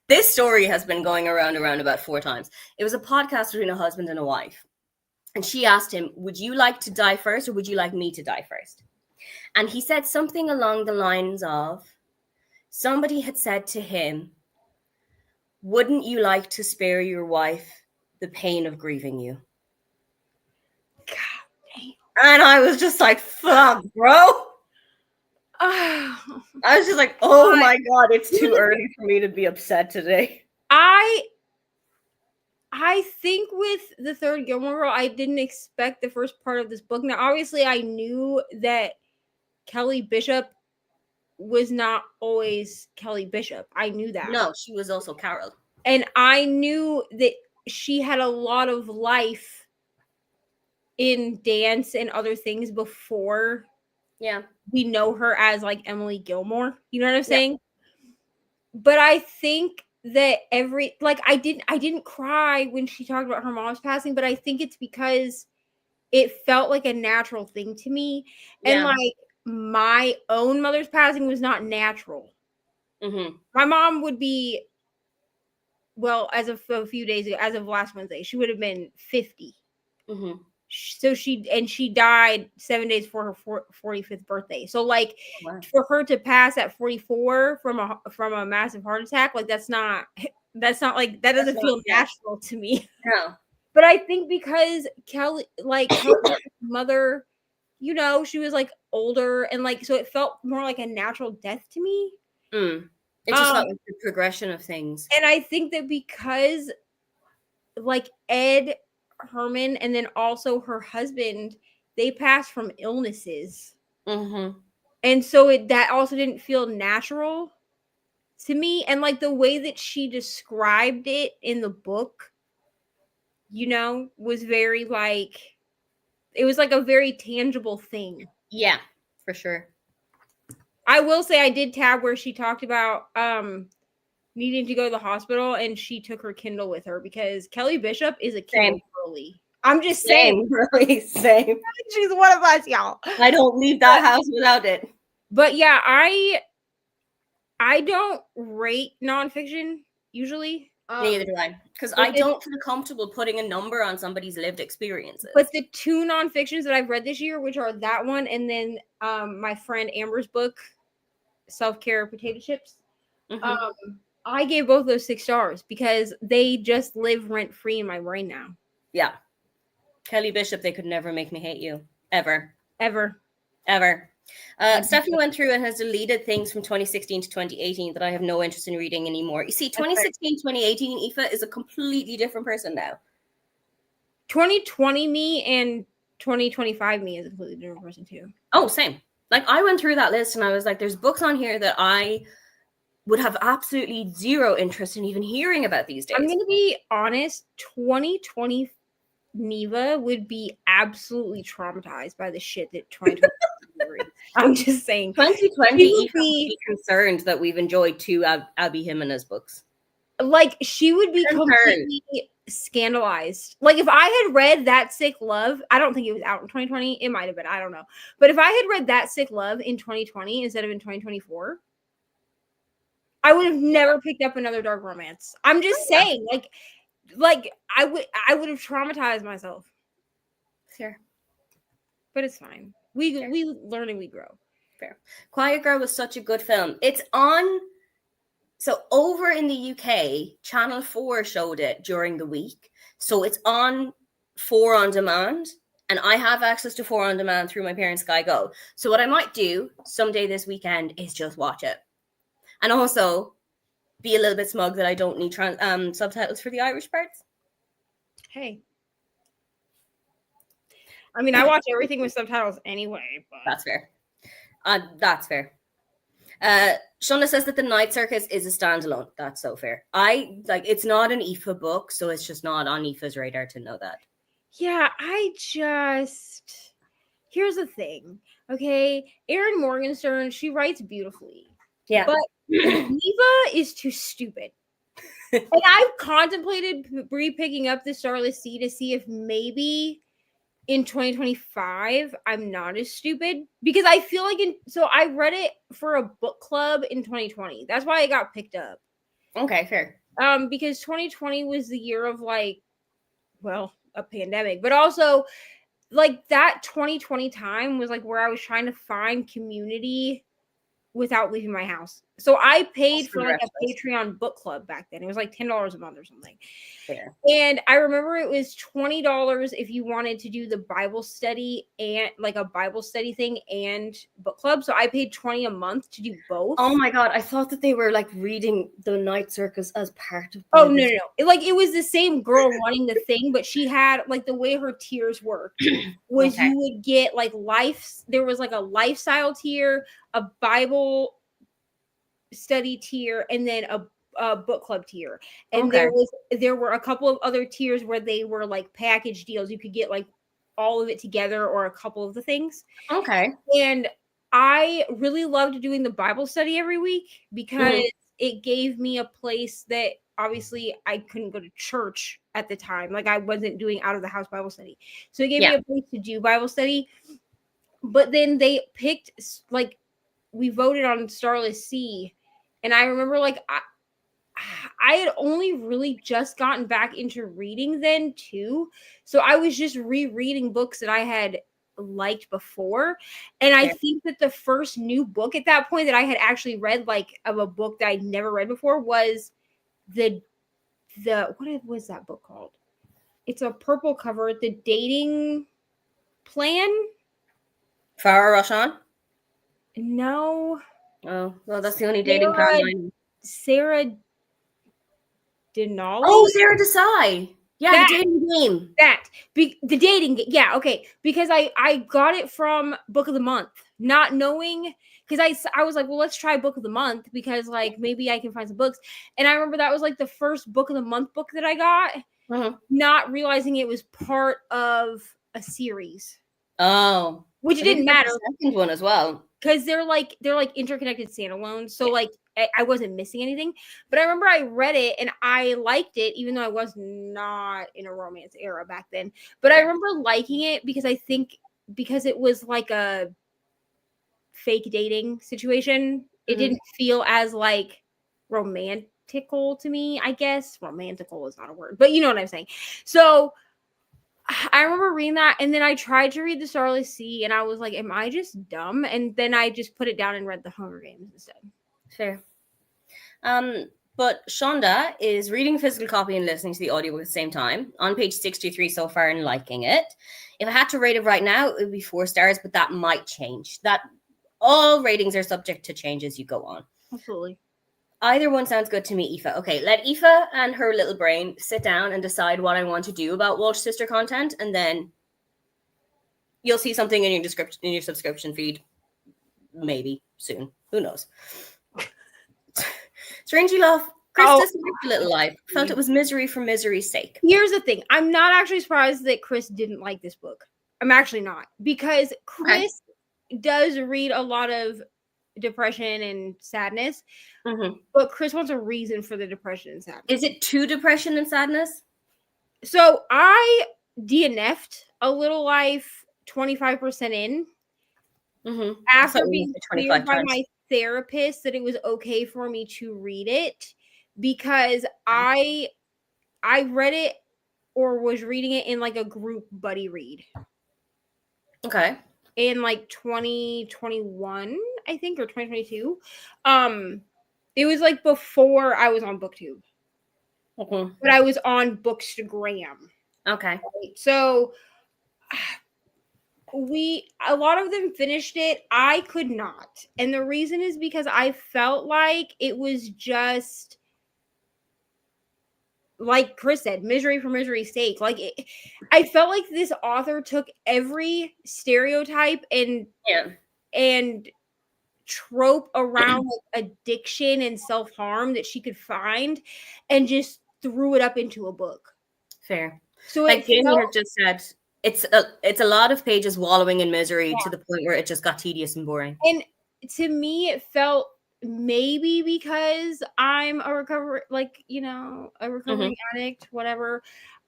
This story has been going around about 4 times. It was a podcast between a husband and a wife. And she asked him, would you like to die first, or would you like me to die first? And he said something along the lines of, somebody had said to him, wouldn't you like to spare your wife the pain of grieving you? God damn. And I was just like, fuck, bro. I was just like, oh my God, it's too early for me to be upset today. I think with the third Gilmore Girl, I didn't expect the first part of this book. Now, obviously, I knew that Kelly Bishop was not always Kelly Bishop. I knew that. No, she was also Carol. And I knew that she had a lot of life in dance and other things before we know her as like Emily Gilmore. You know what I'm saying? But I think that I didn't cry when she talked about her mom's passing, but I think it's because it felt like a natural thing to me. And like my own mother's passing was not natural. Mm-hmm. My mom would be, well, as of a few days ago, as of last Wednesday, she would have been 50. Mm-hmm. So she died 7 days for her 45th birthday. So like for her to pass at 44 from a massive heart attack, like that's not like, that doesn't feel natural to me. No. But I think because Kelly's mother, you know, she was like older and like so it felt more like a natural death to me. It just felt like the progression of things. And I think that because like Ed Herman and then also her husband, they passed from illnesses. And so that also didn't feel natural to me. And like the way that she described it in the book, you know, was very like, it was like a very tangible thing. Yeah, for sure. I will say I did tab where she talked about needing to go to the hospital and she took her Kindle with her because Kelly Bishop is a Kindle girly. I'm just saying. Really, same. She's one of us, y'all. I don't leave that house without it. But yeah, I don't rate nonfiction usually. Neither do I. Because I don't feel comfortable putting a number on somebody's lived experiences. But the two nonfictions that I've read this year, which are that one and then my friend Amber's book, Self-Care Potato Chips, I gave both those 6 stars because they just live rent-free in my brain now. Yeah. Kelly Bishop, they could never make me hate you. Ever. Ever. Stephanie went through and has deleted things from 2016 to 2018 that I have no interest in reading anymore. You see, 2016, 2018, Aoife is a completely different person now. 2020 me and 2025 me is a completely different person too. Oh, same. Like I went through that list and I was like, there's books on here that I would have absolutely zero interest in even hearing about these days. I'm going to be honest, 2020 Neva would be absolutely traumatized by the shit that 2020 I'm just saying. 2020 would be concerned that we've enjoyed 2 Abby Jimenez books. Like she would be completely scandalized. Like if I had read That Sick Love, I don't think it was out in 2020. It might have been, I don't know. But if I had read That Sick Love in 2020 instead of in 2024, I would have never picked up another dark romance. I'm just saying, like I would have traumatized myself. Sure. But it's fine. We learn and we grow. Fair. Quiet Girl was such a good film. It's on. So over in the UK, Channel 4 showed it during the week. So it's on 4 on demand. And I have access to 4 on demand through my parents' Sky Go. So what I might do someday this weekend is just watch it. And also be a little bit smug that I don't need subtitles for the Irish parts. Hey. I mean, I watch everything with subtitles anyway. But... That's fair. That's fair. Shona says that The Night Circus is a standalone. That's so fair. It's not an Aoife book, so it's just not on Aoife's radar to know that. Yeah, here's the thing. Okay, Erin Morgenstern, she writes beautifully. Yeah. But Neva is too stupid. And I've contemplated re-picking up the Starless Sea to see if maybe in 2025 I'm not as stupid, because I feel like so I read it for a book club in 2020. That's why it got picked up. Okay, fair. Because 2020 was the year of a pandemic, but also like that 2020 time was like where I was trying to find community without leaving my house. So I paid for like a Patreon book club back then. It was like $10 a month or something. Fair. And I remember it was $20 if you wanted to do the Bible study and like a Bible study thing and book club. So I paid $20 a month to do both. Oh my God. I thought that they were like reading The Night Circus as part of Bible. Oh, no. It was the same girl running the thing, but she had like the way her tiers worked was you would get like there was like a lifestyle tier, a Bible study tier, and then a book club tier. And there were a couple of other tiers where they were like package deals. You could get like all of it together or a couple of the things. Okay. And I really loved doing the Bible study every week because it gave me a place that obviously I couldn't go to church at the time. Like I wasn't doing out of the house Bible study. So it gave me a place to do Bible study. But then they picked, like, we voted on Starless Sea. And I remember, like, I had only really just gotten back into reading then, too. So I was just rereading books that I had liked before. And I think that the first new book at that point that I had actually read, like, of a book that I'd never read before was what was that book called? It's a purple cover. The dating plan. Farah Roshan? No. Oh, well, that's the only dating plan I know. Sarah Denali. Oh, Sarah Desai. Yeah, That- the dating game. The dating. Yeah, okay. Because I got it from Book of the Month, not knowing. Because I was like, well, let's try Book of the Month because like maybe I can find some books. And I remember that was like the first Book of the Month book that I got, not realizing it was part of a series. Oh, which it didn't matter. The second one as well, because they're like interconnected standalones. So like I wasn't missing anything. But I remember I read it and I liked it, even though I was not in a romance era back then. But I remember liking it because I think because it was like a fake dating situation, it didn't feel as like romantical to me, I guess. Romantical is not a word, but you know what I'm saying. So I remember reading that, and then I tried to read The Starless Sea, and I was like, am I just dumb? And then I just put it down and read The Hunger Games instead. Fair. But Shonda is reading a physical copy and listening to the audio at the same time, on page 63 so far and liking it. If I had to rate it right now, it would be 4 stars, but that might change. That all ratings are subject to change as you go on. Absolutely. Either one sounds good to me, Aoife. Okay, let Aoife and her little brain sit down and decide what I want to do about Walsh Sister content, and then you'll see something in your subscription feed, maybe soon. Who knows? Strangely love. Chris disliked a little life. Felt it was misery for misery's sake. Here's the thing. I'm not actually surprised that Chris didn't like this book. I'm actually not, because Chris does read a lot of depression and sadness, but Chris wants a reason for the depression and sadness. Is it too depression and sadness? So I DNF'd A Little Life 25% in after being cleared by my therapist that it was okay for me to read it, because I read it or was reading it in like a group buddy read. Okay. In like 2021, I think, or 2022. It was like before I was on BookTube. But I was on Bookstagram. Okay. Right? So a lot of them finished it. I could not. And the reason is because I felt like it was just, like Chris said, misery for misery's sake. Like I felt like this author took every stereotype and trope around like addiction and self-harm that she could find and just threw it up into a book. Fair. So like Jamie has just said, it's a lot of pages wallowing in misery to the point where it just got tedious and boring. And to me, it felt maybe because I'm a recovering addict, whatever.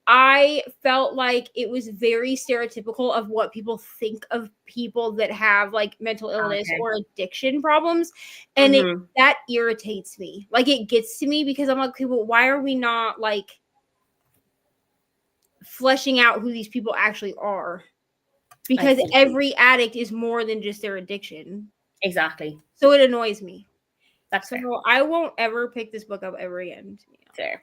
I felt like it was very stereotypical of what people think of people that have like mental illness or addiction problems. And that irritates me. Like it gets to me because I'm like, okay, well, why are we not like fleshing out who these people actually are? Because every addict is more than just their addiction. Exactly. So it annoys me. That's fair. I won't ever pick this book up ever again. Fair.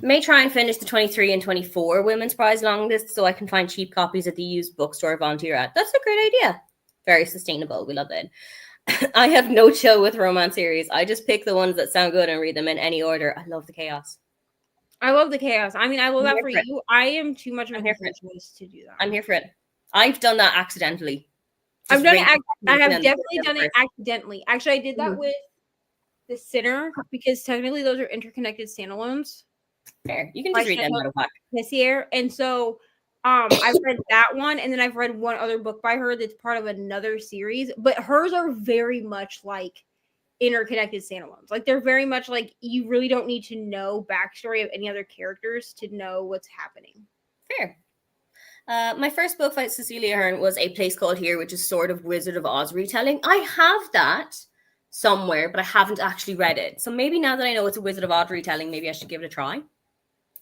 May try and finish the 23 and 24 Women's Prize long list so I can find cheap copies at the used bookstore volunteer at. That's a great idea. Very sustainable. We love it. I have no chill with romance series. I just pick the ones that sound good and read them in any order. I love the chaos. I love the chaos. I mean, I love that for you. I am too much of a perfectionist to do that. I'm here for it. I've done that accidentally. I have definitely done it accidentally. Actually, I did that with The Sinner because technically those are interconnected standalones. Fair. You can just read them out of whack. This year. And so I've read that one, and then I've read one other book by her that's part of another series. But hers are very much like interconnected standalones. Like they're very much like you really don't need to know backstory of any other characters to know what's happening. Fair. My first book by Cecilia Ahern was A Place Called Here, which is sort of Wizard of Oz retelling. I have that somewhere, but I haven't actually read it. So maybe now that I know it's a Wizard of Oz retelling, maybe I should give it a try. ?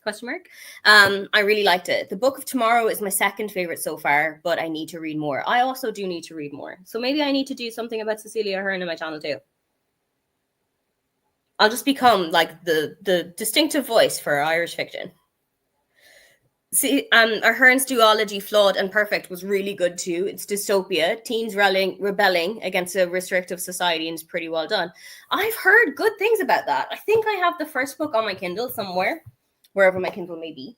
I really liked it. The Book of Tomorrow is my second favorite so far, but I need to read more. I also do need to read more. So maybe I need to do something about Cecilia Ahern on my channel too. I'll just become like the distinctive voice for Irish fiction. See, Ahern's duology, Flawed and Perfect, was really good too. It's dystopia, teens rebelling against a restrictive society, and it's pretty well done. I've heard good things about that. I think I have the first book on my Kindle somewhere, wherever my Kindle may be.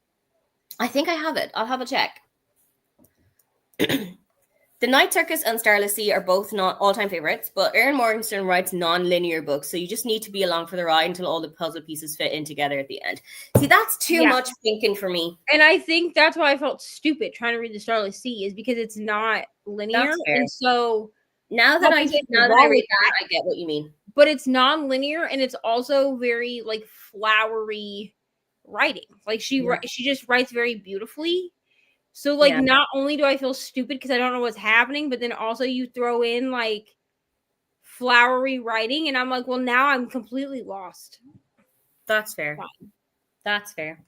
I think I have it. I'll have a check. The Night Circus and Starless Sea are both not all-time favorites, but Erin Morgenstern writes non-linear books, so you just need to be along for the ride until all the puzzle pieces fit in together at the end. See, that's too much thinking for me. And I think that's why I felt stupid trying to read the Starless Sea, is because it's not linear. And so now that I read that, I get what you mean. But it's non-linear, and it's also very like flowery writing. Like she just writes very beautifully. So like not only do I feel stupid because I don't know what's happening, but then also you throw in like flowery writing, and I'm like, well, now I'm completely lost. That's fair. Fine. That's fair.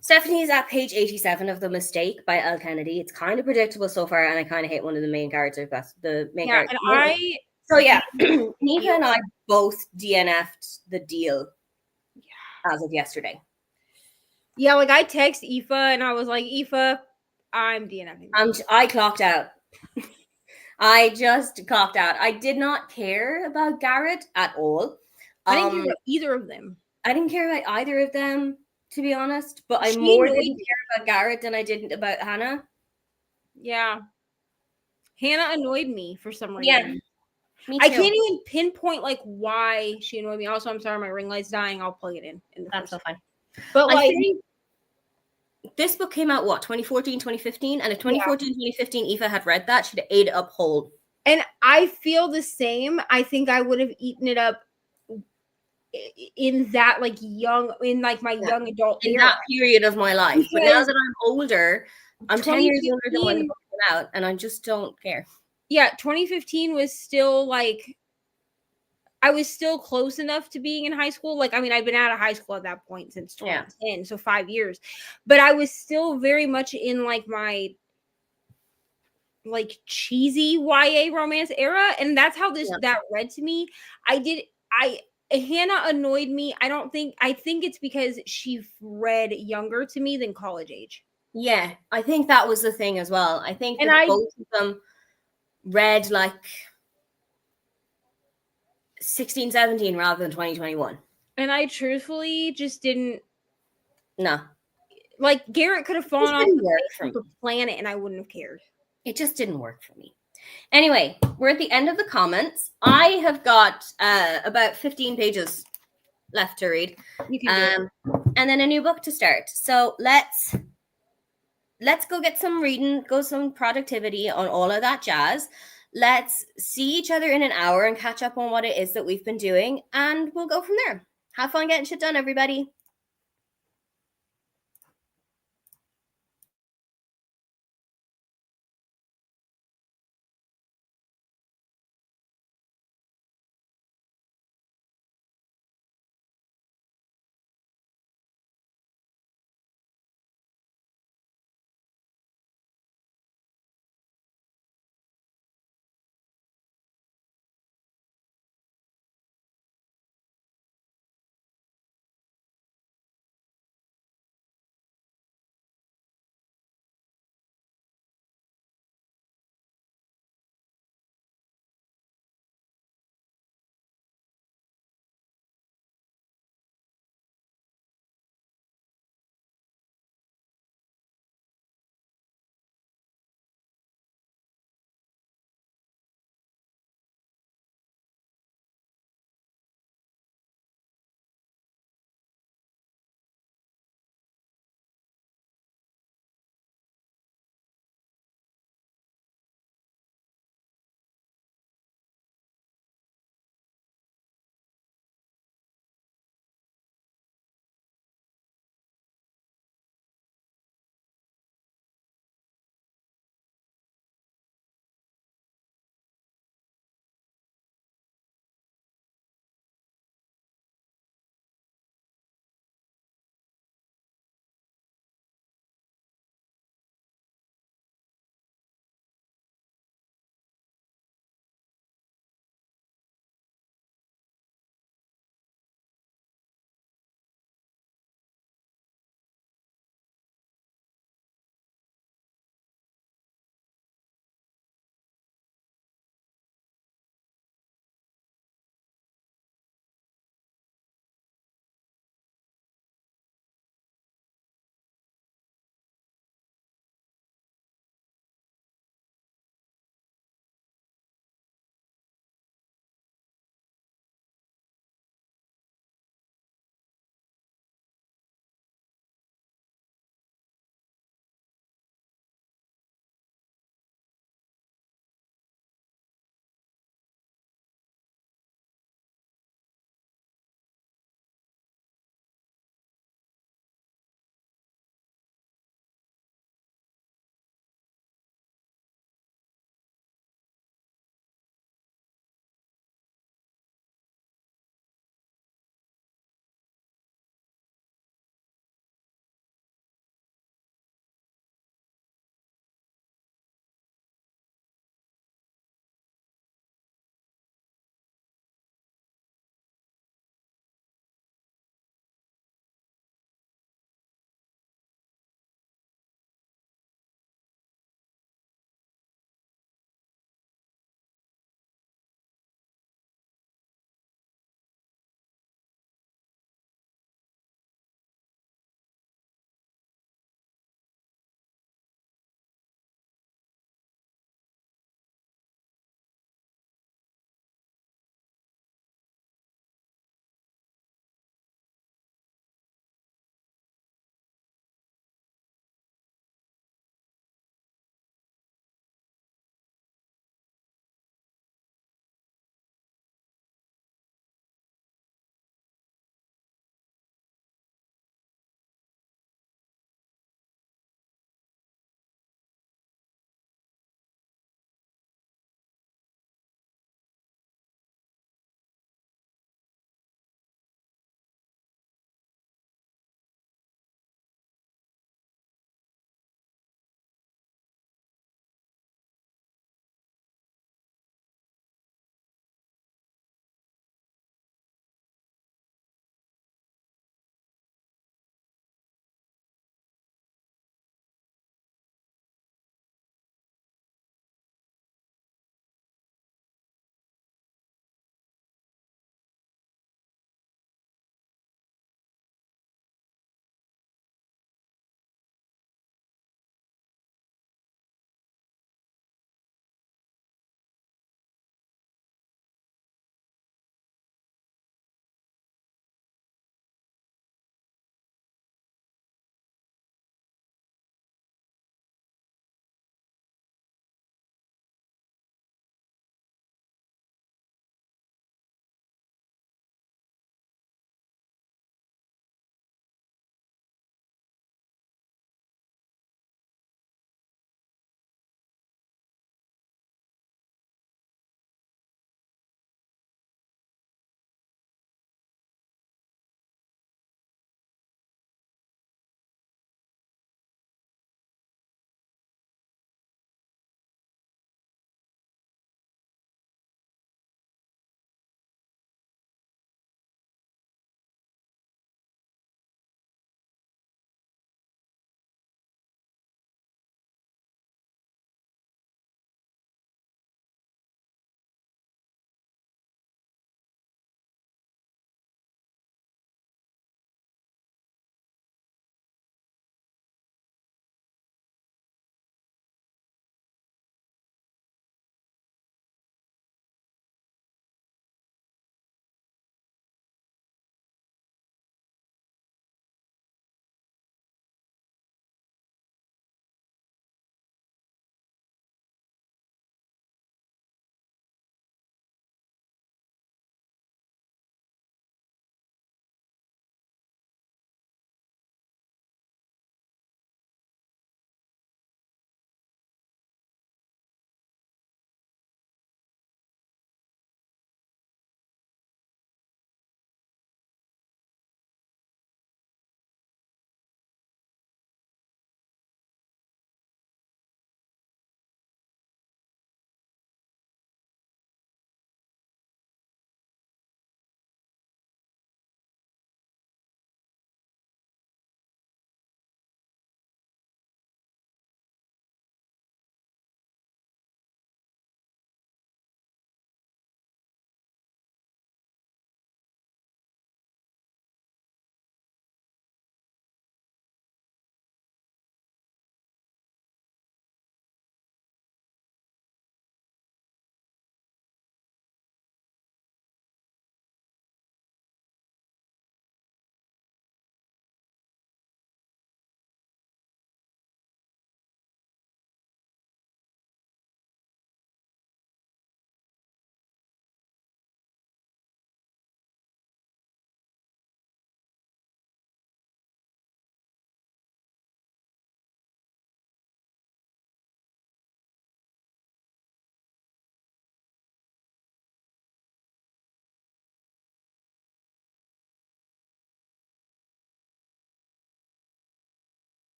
Stephanie's at page 87 of The Mistake by Elle Kennedy. It's kind of predictable so far, and I kind of hate one of the main characters. That's the main character. And Neva and I both DNF'd the deal as of yesterday. Yeah, like I text Aoife and I was like, Aoife, I'm DNFing. I clocked out. I just clocked out. I did not care about Garrett at all. I didn't care about either of them. I didn't care about either of them, to be honest. But I more didn't care about Garrett than I didn't about Hannah. Yeah. Hannah annoyed me for some reason. Yeah. Me too. I can't even pinpoint like why she annoyed me. Also, I'm sorry, my ring light's dying. I'll plug it in. That's so fine. But like, I think this book came out, 2014, 2015? And if 2014, 2015, Aoife had read that, she'd have ate it up whole. And I feel the same. I think I would have eaten it up in that like young, in like my young adult in that period of my life. But now that I'm older, I'm 10 years older than when the book came out, and I just don't care. Yeah, 2015 was still like, I was still close enough to being in high school. Like, I mean, I'd been out of high school at that point since 2010, so 5 years. But I was still very much in like my like cheesy YA romance era, and that's how that read to me. Hannah annoyed me. I think it's because she read younger to me than college age. Yeah, I think that was the thing as well. I think that both of them read like 16, 17 rather than 2021. And I truthfully just didn't. No. Like, Garrett could have fallen off the planet and I wouldn't have cared. It just didn't work for me. Anyway, we're at the end of the comments. I have got about 15 pages left to read. You can and then a new book to start. So let's go get some reading, go some productivity on all of that jazz. Let's see each other in an hour and catch up on what it is that we've been doing, and we'll go from there. Have fun getting shit done, everybody.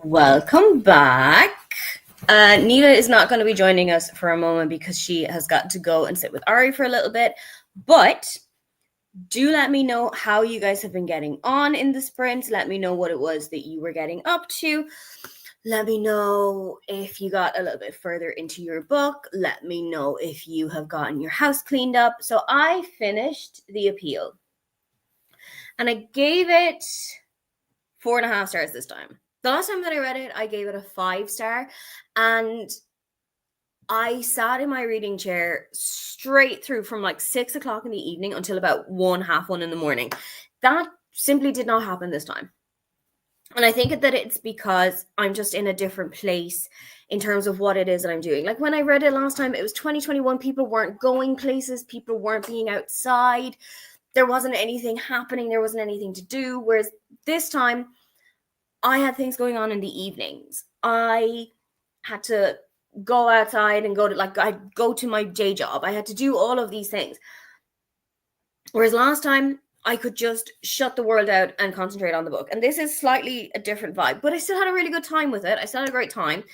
Welcome back. Neva is not going to be joining us for a moment because she has got to go and sit with Ari for a little bit. But do let me know how you guys have been getting on in the sprint. Let me know what it was that you were getting up to. Let me know if you got a little bit further into your book. Let me know if you have gotten your house cleaned up. So I finished The Appeal. And I gave it 4.5 stars this time. The last time that I read it, I gave it a 5-star. And I sat in my reading chair straight through from like 6 o'clock in the evening until about 1:30 in the morning. That simply did not happen this time. And I think that it's because I'm just in a different place in terms of what it is that I'm doing. Like when I read it last time, it was 2021. People weren't going places. People weren't being outside. There wasn't anything happening. There wasn't anything to do. Whereas this time, I had things going on in the evenings. I had to go outside and I'd go to my day job. I had to do all of these things. Whereas last time, I could just shut the world out and concentrate on the book. And this is slightly a different vibe, but I still had a really good time with it. I still had a great time.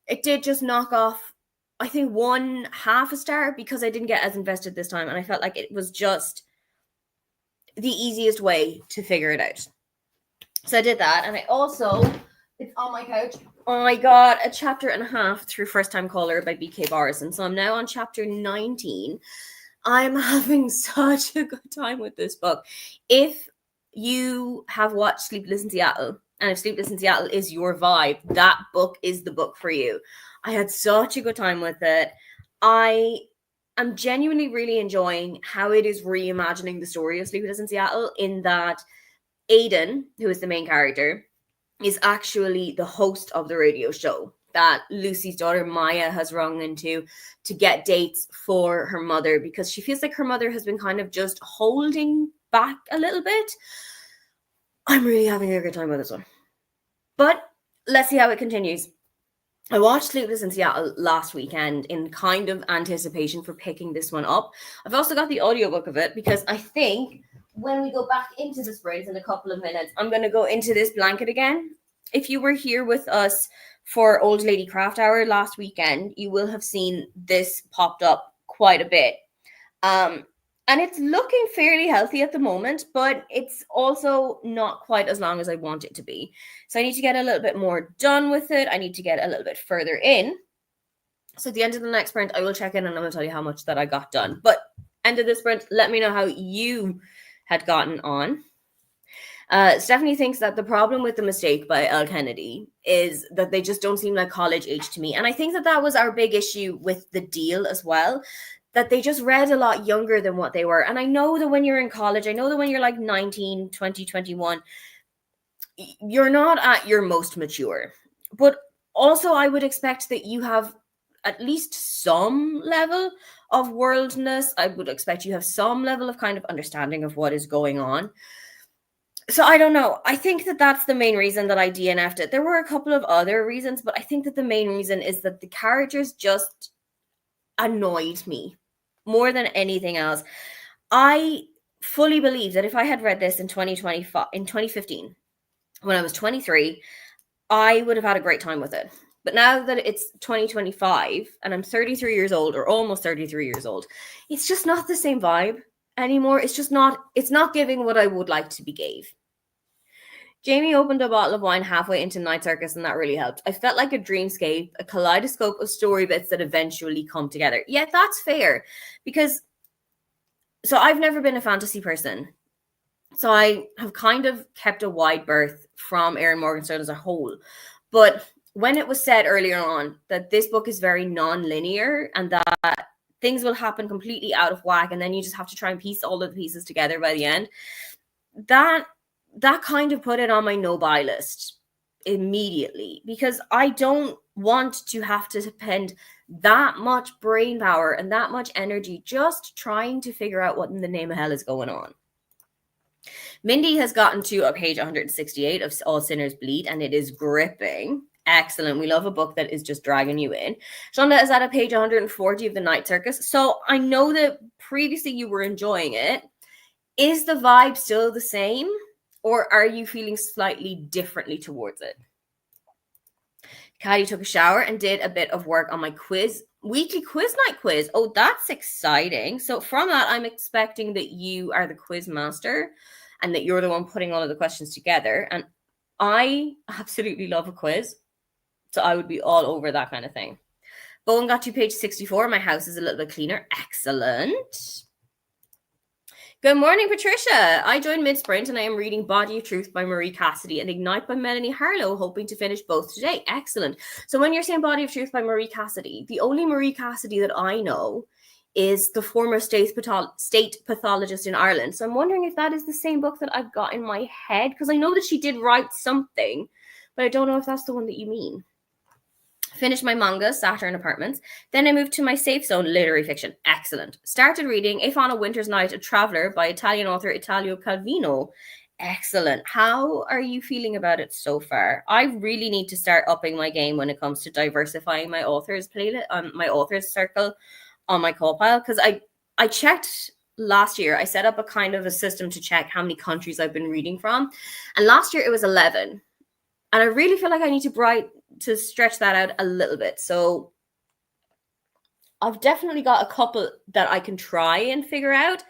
It did just knock off, I think, 1/2 a star because I didn't get as invested this time. And I felt like it was just the easiest way to figure it out. So I did that. And I also, it's on my couch, I got a 1.5 chapters through First Time Caller by B.K. Barrison. So I'm now on chapter 19. I'm having such a good time with this book. If you have watched Sleepless in Seattle, and if Sleepless in Seattle is your vibe, that book is the book for you. I had such a good time with it. I am genuinely really enjoying how it is reimagining the story of Sleepless in Seattle, in that Aiden, who is the main character, is actually the host of the radio show that Lucy's daughter Maya has rung into to get dates for her mother, because she feels like her mother has been kind of just holding back a little bit. I'm really having a good time with this one. But let's see how it continues. I watched Sleepless in Seattle last weekend in kind of anticipation for picking this one up. I've also got the audiobook of it because I think when we go back into the sprays in a couple of minutes, I'm going to go into this blanket again. If you were here with us for Old Lady Craft Hour last weekend, you will have seen this popped up quite a bit. And it's looking fairly healthy at the moment, but it's also not quite as long as I want it to be. So I need to get a little bit more done with it. I need to get a little bit further in. So at the end of the next sprint, I will check in and I'm going to tell you how much that I got done. But end of the sprint, let me know how you had gotten on. Stephanie thinks that the problem with The Mistake by Elle Kennedy is that they just don't seem like college age to me. And I think that that was our big issue with The Deal as well, that they just read a lot younger than what they were. And I know that when you're in college, I know that when you're like 19, 20, 21, you're not at your most mature. But also I would expect that you have at least some level of worldness. I would expect you have some level of kind of understanding of what is going on. So I don't know. I think that that's the main reason that I DNF'd it. There were a couple of other reasons, but I think that the main reason is that the characters just annoyed me more than anything else. I fully believe that if I had read this in 2015, when I was 23, I would have had a great time with it. But now that it's 2025 and I'm 33 years old, or almost 33 years old, it's just not the same vibe anymore. It's not giving what I would like to be gave. Jamie opened a bottle of wine halfway into Night Circus, and that really helped. I felt like a dreamscape, a kaleidoscope of story bits that eventually come together. Yeah, that's fair. Because, so I've never been a fantasy person. So I have kind of kept a wide berth from Erin Morgenstern as a whole. But when it was said earlier on that this book is very non-linear and that things will happen completely out of whack and then you just have to try and piece all of the pieces together by the end, that kind of put it on my no-buy list immediately, because I don't want to have to spend that much brain power and that much energy just trying to figure out what in the name of hell is going on. Mindy has gotten to a page 168 of All Sinners Bleed, and it is gripping. Excellent. We love a book that is just dragging you in. Shonda is at a page 140 of The Night Circus. So I know that previously you were enjoying it. Is the vibe still the same, or are you feeling slightly differently towards it? Caddy took a shower and did a bit of work on my weekly quiz night quiz. Oh, that's exciting. So from that, I'm expecting that you are the quiz master and that you're the one putting all of the questions together. And I absolutely love a quiz. So I would be all over that kind of thing. Bowen got to page 64. My house is a little bit cleaner. Excellent. Good morning, Patricia. I joined mid-sprint and I am reading Body of Truth by Marie Cassidy and Ignite by Melanie Harlow, hoping to finish both today. Excellent. So when you're saying Body of Truth by Marie Cassidy, the only Marie Cassidy that I know is the former state pathologist in Ireland. So I'm wondering if that is the same book that I've got in my head, because I know that she did write something, but I don't know if that's the one that you mean. Finished my manga, Saturn Apartments. Then I moved to my safe zone, literary fiction. Excellent. Started reading If on a Winter's Night, A Traveller by Italian author Italo Calvino. Excellent. How are you feeling about it so far? I really need to start upping my game when it comes to diversifying my authors playlist, my authors circle on my call pile, because I checked last year. I set up a kind of a system to check how many countries I've been reading from, and last year it was 11, and I really feel like I need to stretch that out a little bit. So I've definitely got a couple that I can try and figure out,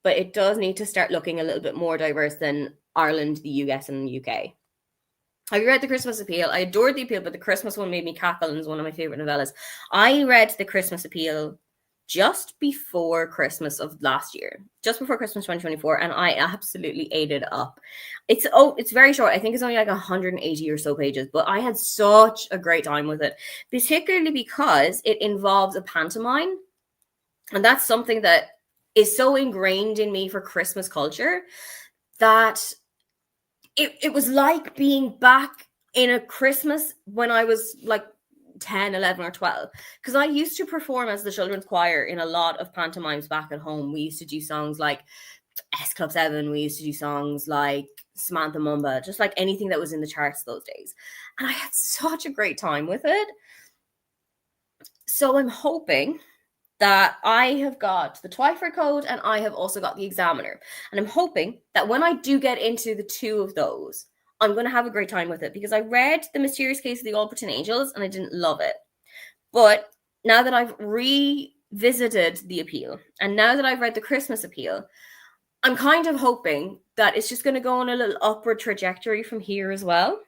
but it does need to start looking a little bit more diverse than Ireland, the US, and the UK. Have you read The Christmas Appeal? I adored The Appeal, but the Christmas one made me cackle and is one of my favorite novellas. I read The Christmas Appeal just before Christmas of last year, just before Christmas 2024, and I absolutely ate it up. It's very short. I think it's only like 180 or so pages, but I had such a great time with it, particularly because it involves a pantomime, and that's something that is so ingrained in me for Christmas culture that it was like being back in a Christmas when I was like 10, 11, or 12, because I used to perform as the children's choir in a lot of pantomimes back at home. We used to do songs like S Club 7. We used to do songs like Samantha Mumba, just like anything that was in the charts those days. And I had such a great time with it. So I'm hoping that I have got the Twyford Code and I have also got the Examiner. And I'm hoping that when I do get into the two of those, I'm going to have a great time with it, because I read The Mysterious Case of the Alberton Angels and I didn't love it. But now that I've revisited The Appeal and now that I've read The Christmas Appeal, I'm kind of hoping that it's just going to go on a little upward trajectory from here as well.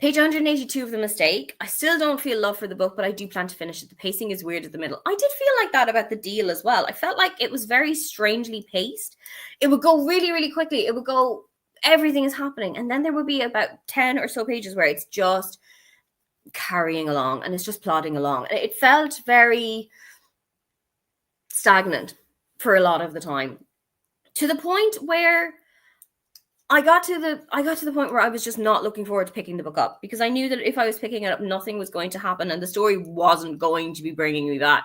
Page 182 of The Mistake. I still don't feel love for the book, but I do plan to finish it. The pacing is weird at the middle. I did feel like that about The Deal as well. I felt like it was very strangely paced. It would go really, really quickly. It would go, everything is happening. And then there would be about 10 or so pages where it's just carrying along and it's just plodding along. And it felt very stagnant for a lot of the time, to the point where I got to the point where I was just not looking forward to picking the book up, because I knew that if I was picking it up, nothing was going to happen and the story wasn't going to be bringing me back.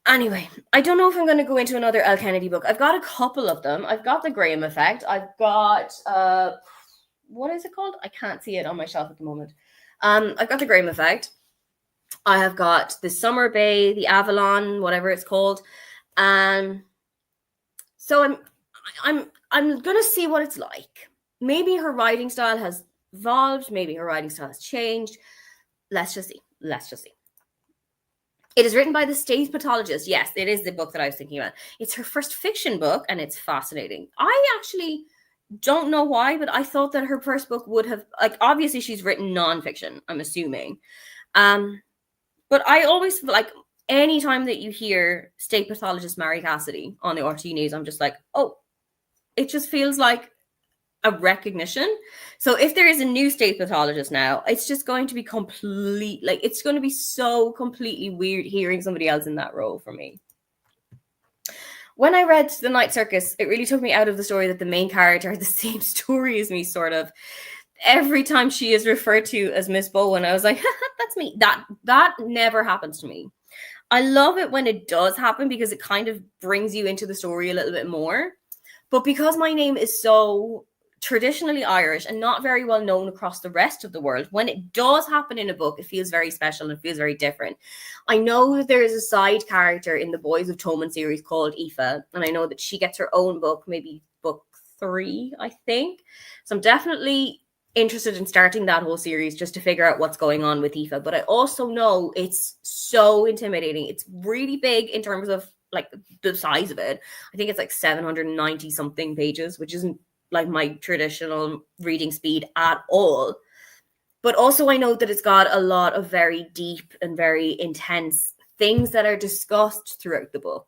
Anyway, I don't know if I'm going to go into another Elle Kennedy book. I've got a couple of them. I've got The Graham Effect. I've got, what is it called? I can't see it on my shelf at the moment. I've got The Graham Effect. I have got The Summer Bay, The Avalon, whatever it's called. So I'm going to see what it's like. Maybe her writing style has evolved. Maybe her writing style has changed. Let's just see. It is written by the state pathologist. Yes, it is the book that I was thinking about. It's her first fiction book, and it's fascinating. I actually don't know why, but I thought that her first book would have, like, obviously she's written nonfiction, I'm assuming. But I always, like, anytime that you hear state pathologist Marie Cassidy on the RT News, I'm just like, oh, it just feels like a recognition. So if there is a new state pathologist now, it's just going to be it's going to be so completely weird hearing somebody else in that role for me. When I read The Night Circus, it really took me out of the story that the main character had the same story as me, sort of. Every time she is referred to as Miss Bowen, I was like, that's me. That never happens to me. I love it when it does happen, because it kind of brings you into the story a little bit more. But because my name is so traditionally Irish and not very well known across the rest of the world, when it does happen in a book, it feels very special and feels very different. I know that there is a side character in the Boys of Toman series called Aoife, and I know that she gets her own book, maybe book 3, I think. So I'm definitely interested in starting that whole series just to figure out what's going on with Aoife. But I also know it's so intimidating. It's really big in terms of like the size of it. I think it's like 790 something pages, which isn't like my traditional reading speed at all. But also I know that it's got a lot of very deep and very intense things that are discussed throughout the book.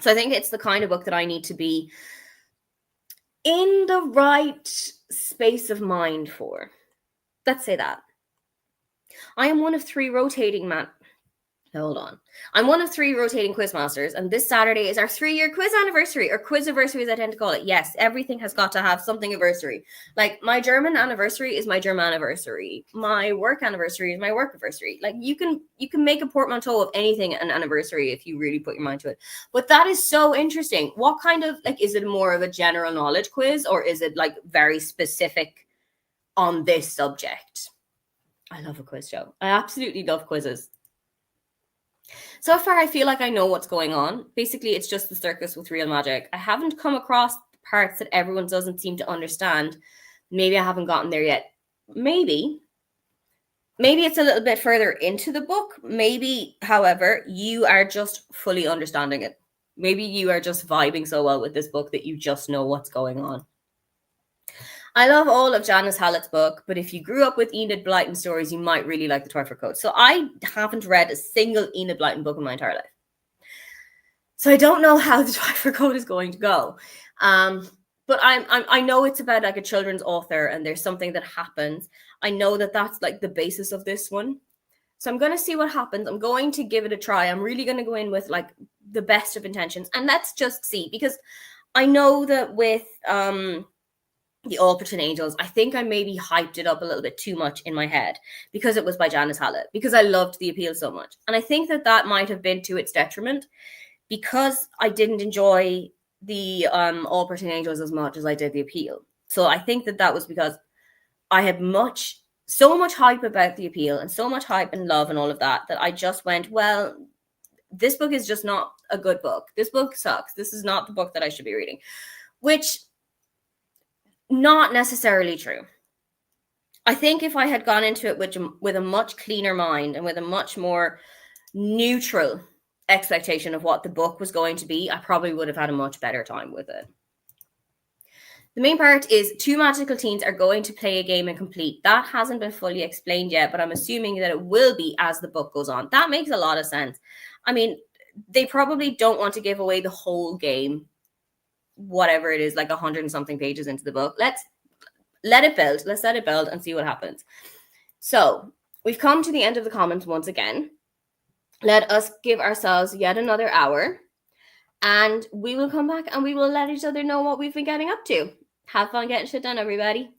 So I think it's the kind of book that I need to be in the right space of mind for. Let's say that. I am one of 3 rotating Hold on. I'm one of 3 rotating quizmasters, and this Saturday is our 3-year quiz anniversary, or quiz anniversary, as I tend to call it. Yes, everything has got to have something anniversary. Like my German anniversary is my German anniversary. My work anniversary is my work anniversary. Like you can make a portmanteau of anything an anniversary if you really put your mind to it. But that is so interesting. What kind of like is it more of a general knowledge quiz, or is it like very specific on this subject? I love a quiz show. I absolutely love quizzes. So far, I feel like I know what's going on. Basically, it's just the circus with real magic. I haven't come across the parts that everyone doesn't seem to understand. Maybe I haven't gotten there yet. Maybe it's a little bit further into the book. Maybe, however, you are just fully understanding it. Maybe you are just vibing so well with this book that you just know what's going on. I love all of Janice Hallett's book, but if you grew up with Enid Blyton stories, you might really like the Twyford Code. So I haven't read a single Enid Blyton book in my entire life. So I don't know how the Twyford Code is going to go. But I know it's about like a children's author and there's something that happens. I know that that's like the basis of this one. So I'm going to see what happens. I'm going to give it a try. I'm really going to go in with like the best of intentions. And let's just see, because I know that with the Alperton Angels, I think I maybe hyped it up a little bit too much in my head because it was by Janice Hallett, because I loved the appeal so much. And I think that might have been to its detriment, because I didn't enjoy the Alperton Angels as much as I did the appeal. So I think that was because I had so much hype about the appeal and so much hype and love and all of that I just went, well, this book is just not a good book. This book sucks. This is not the book that I should be reading, which not necessarily true. I think if I had gone into it with a much cleaner mind and with a much more neutral expectation of what the book was going to be, I probably would have had a much better time with it. The main part is 2 magical teens are going to play a game and complete. That hasn't been fully explained yet, but I'm assuming that it will be as the book goes on. That makes a lot of sense. I mean, they probably don't want to give away the whole game, whatever it is, like 100 and something pages into the book. Let's let it build. Let's let it build and see what happens. So we've come to the end of the comments once again. Let us give ourselves yet another hour, and we will come back and we will let each other know what we've been getting up to. Have fun getting shit done, everybody.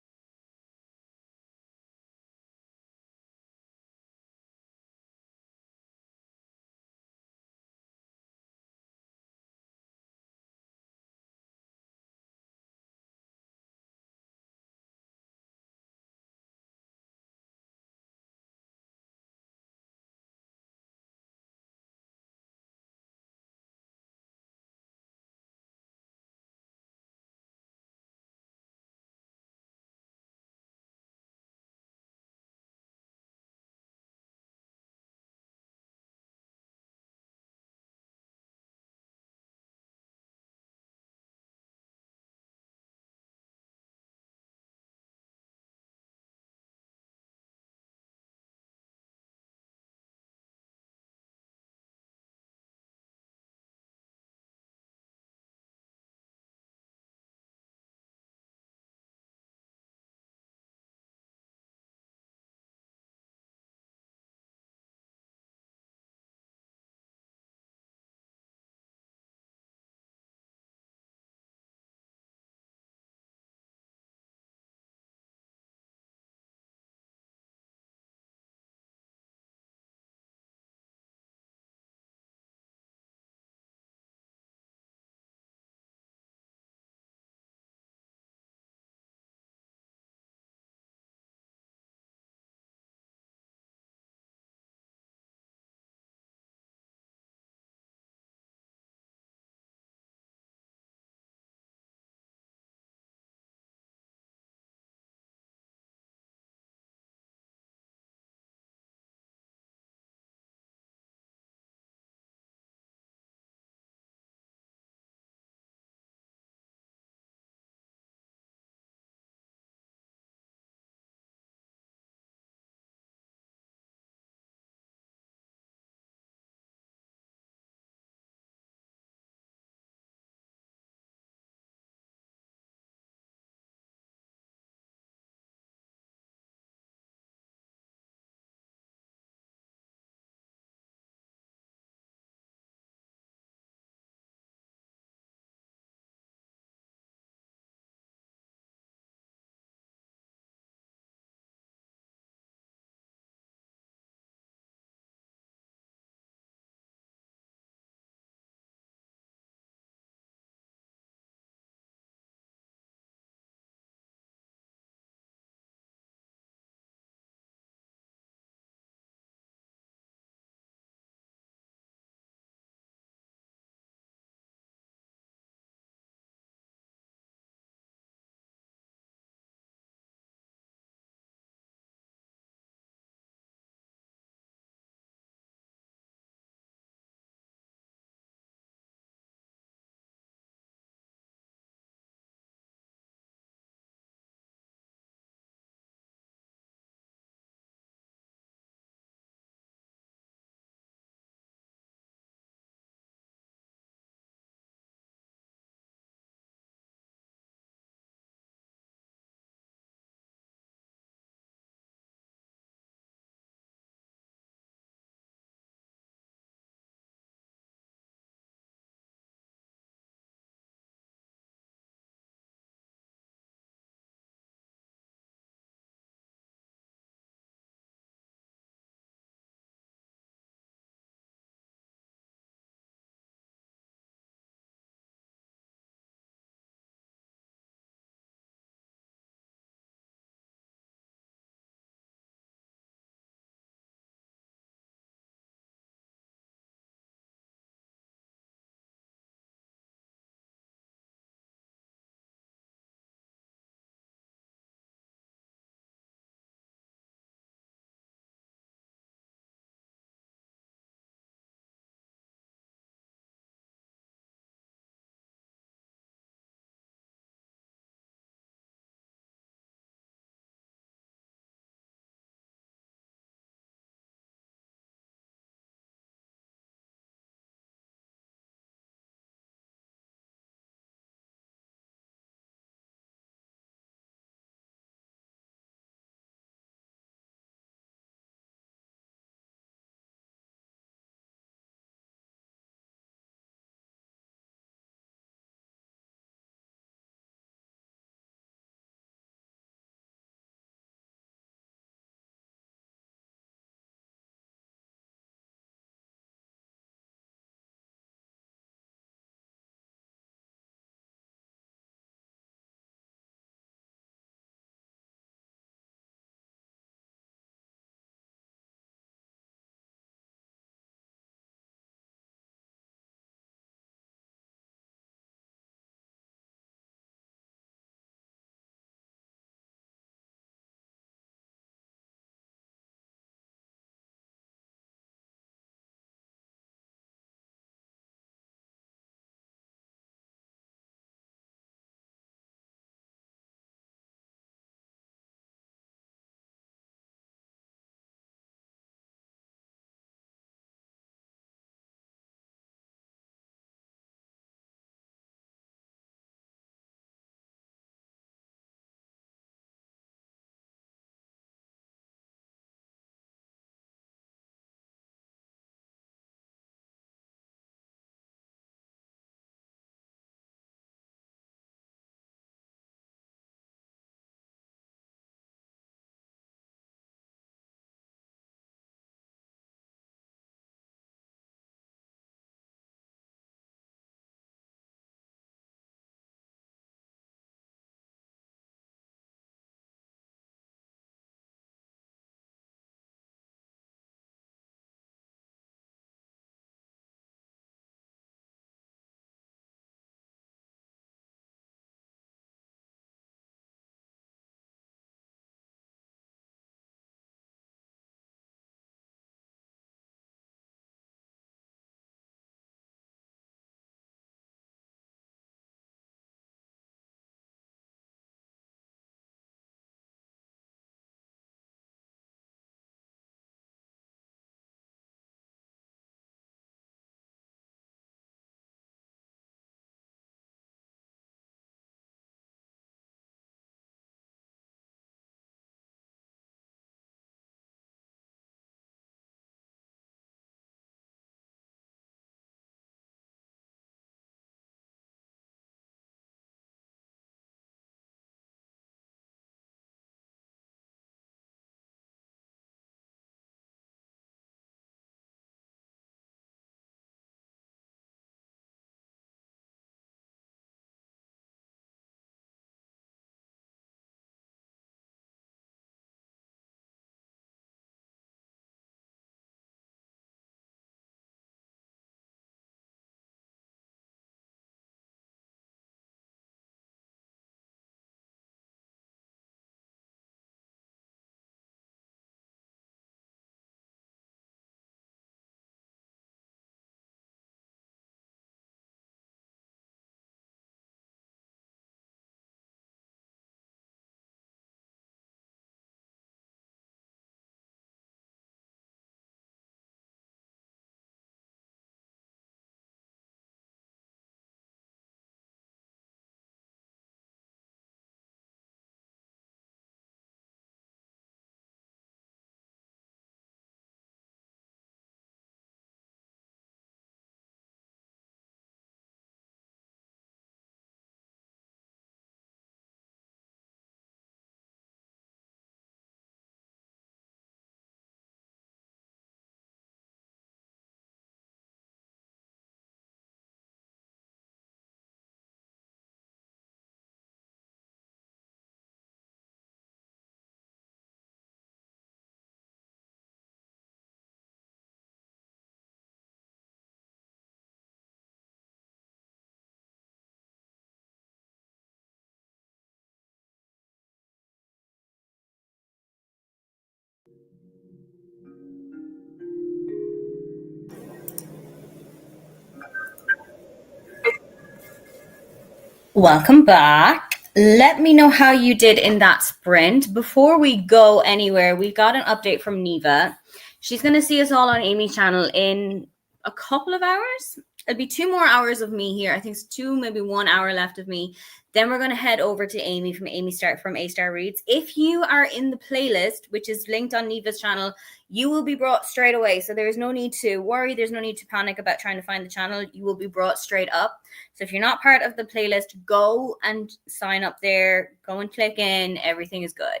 Welcome back. Let me know how you did in that sprint. Before we go anywhere, we got an update from Neva. She's going to see us all on Amy's channel in a couple of hours. It'll be 2 more hours of me here. I think it's 2, maybe 1 hour left of me. Then we're going to head over to Amy from A-Star Reads. If you are in the playlist, which is linked on Neva's channel, you will be brought straight away. So there's no need to worry. There's no need to panic about trying to find the channel. You will be brought straight up. So if you're not part of the playlist, go and sign up there. Go and click in. Everything is good.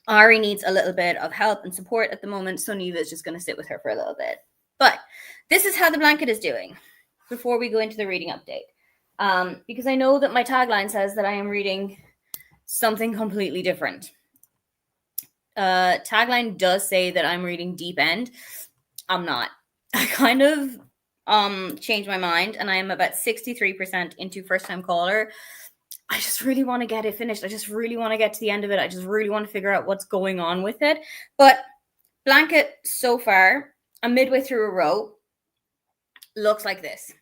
Ari needs a little bit of help and support at the moment. So Neva is just going to sit with her for a little bit. But this is how the blanket is doing before we go into the reading update. Because I know that my tagline says that I am reading something completely different. Tagline does say that I'm reading Deep End. I'm not. I kind of changed my mind, and I am about 63% into First Time Caller. I just really want to get it finished. I just really want to get to the end of it. I just really want to figure out what's going on with it. But blanket so far, I'm midway through a row. Looks like this.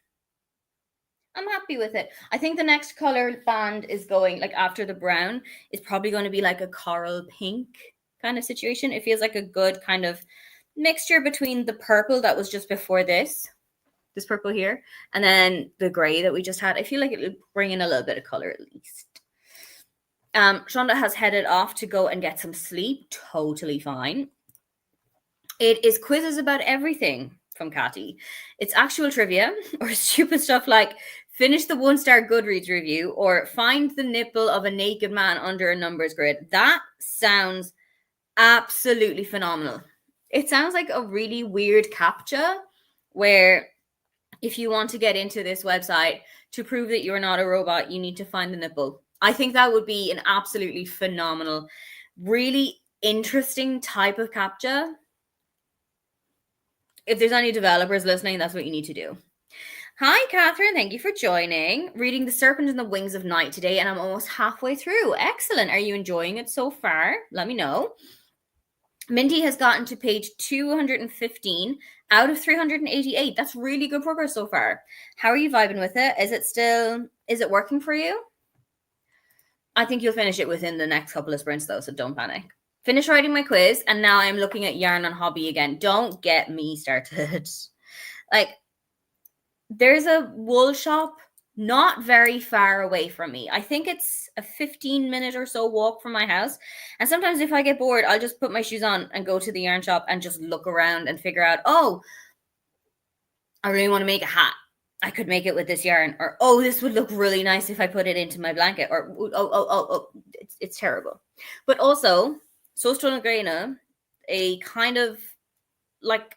I'm happy with it. I think the next color band is going, like after the brown, is probably going to be like a coral pink kind of situation. It feels like a good kind of mixture between the purple that was just before this purple here, and then the gray that we just had. I feel like it would bring in a little bit of color at least. Shonda has headed off to go and get some sleep. Totally fine. It is quizzes about everything from Catty. It's actual trivia or stupid stuff like finish the 1-star Goodreads review or find the nipple of a naked man under a numbers grid. That sounds absolutely phenomenal. It sounds like a really weird CAPTCHA where if you want to get into this website to prove that you're not a robot, you need to find the nipple. I think that would be an absolutely phenomenal, really interesting type of CAPTCHA. If there's any developers listening, that's what you need to do. Hi, Catherine. Thank you for joining. Reading The Serpent in the Wings of Night today, and I'm almost halfway through. Excellent. Are you enjoying it so far? Let me know. Mindy has gotten to page 215 out of 388. That's really good progress so far. How are you vibing with it? Is it working for you? I think you'll finish it within the next couple of sprints though, so don't panic. Finish writing my quiz, and now I'm looking at Yarn on Hobby again. Don't get me started. Like, there's a wool shop not very far away from me. I think it's a 15-minute or so walk from my house. And sometimes if I get bored, I'll just put my shoes on and go to the yarn shop and just look around and figure out, oh, I really want to make a hat. I could make it with this yarn. Or, oh, this would look really nice if I put it into my blanket. Or, it's terrible. But also, Sostron Graina, a kind of like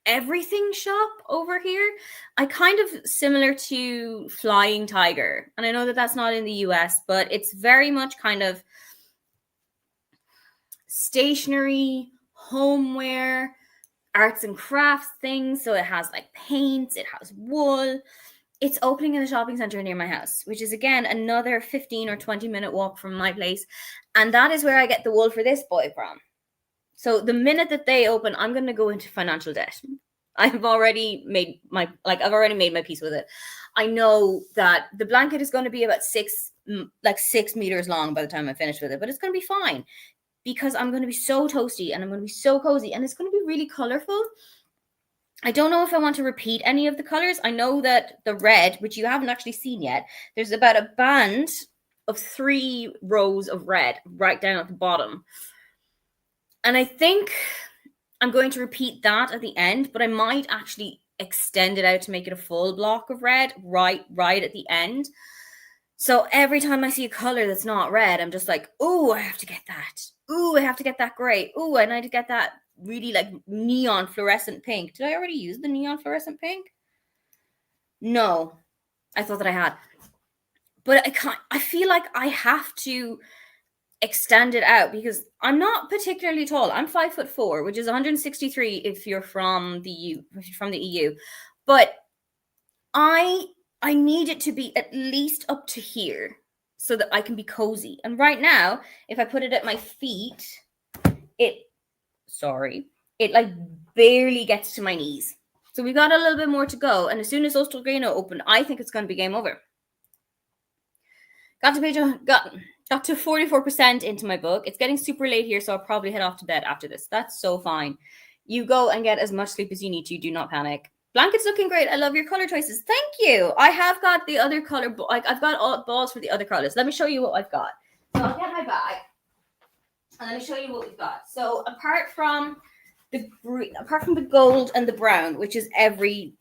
everything shop over here. I kind of similar to Flying Tiger. And I know that that's not in the US, but it's very much kind of stationery, homeware, arts and crafts things. So it has like paints, it has wool. It's opening in a shopping center near my house, which is again another 15 or 20-minute walk from my place. And that is where I get the wool for this boy from. So the minute that they open, I'm going to go into financial debt. I've already made my peace with it. I know that the blanket is going to be about 6 meters long by the time I finish with it, but it's going to be fine because I'm going to be so toasty and I'm going to be so cozy and it's going to be really colorful. I don't know if I want to repeat any of the colors. I know that the red, which you haven't actually seen yet, there's about a band of 3 rows of red right down at the bottom. And I think I'm going to repeat that at the end, but I might actually extend it out to make it a full block of red right at the end. So every time I see a color that's not red, I'm just like, oh, I have to get that. Oh, I have to get that gray. Oh, I need to get that really like neon fluorescent pink. Did I already use the neon fluorescent pink? No, I thought that I had. But I feel like I have to extend it out because I'm not particularly tall. I'm 5'4", which is 163 if you're from the EU. But I need it to be at least up to here so that I can be cozy. And right now, if I put it at my feet, it like barely gets to my knees. So we got a little bit more to go. And as soon as Ostrogano opened, I think it's going to be game over. got to 44% into my book. It's getting super late here, so I'll probably head off to bed after this. That's so fine. You go and get as much sleep as you need to. Do not panic. Blanket's looking great. I love your color choices. Thank you. I have got the other color. I've got all balls for the other colors. Let me show you what I've got. So I'll get my bag and let me show you what we've got. So apart from the gold and the brown, which is every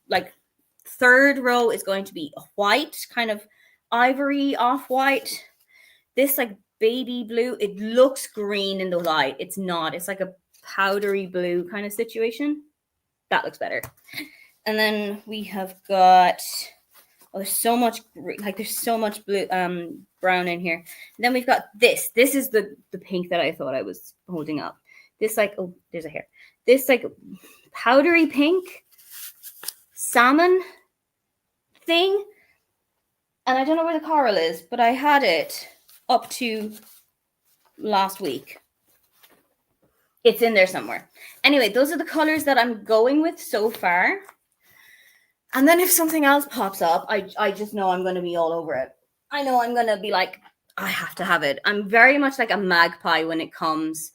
third row is going to be a white, kind of ivory off-white. This baby blue. It looks green in the light. It's not. It's like a powdery blue kind of situation. That looks better. And then we have got, there's so much blue, brown in here. And then we've got this. This is the pink that I thought I was holding up. This there's a hair. This powdery pink salmon thing. And I don't know where the coral is, but I had it up to last week. It's in there somewhere. Anyway, those are the colors that I'm going with so far. And then if something else pops up, I just know I'm going to be all over it. I know I'm going to be like, I have to have it. I'm very much like a magpie when it comes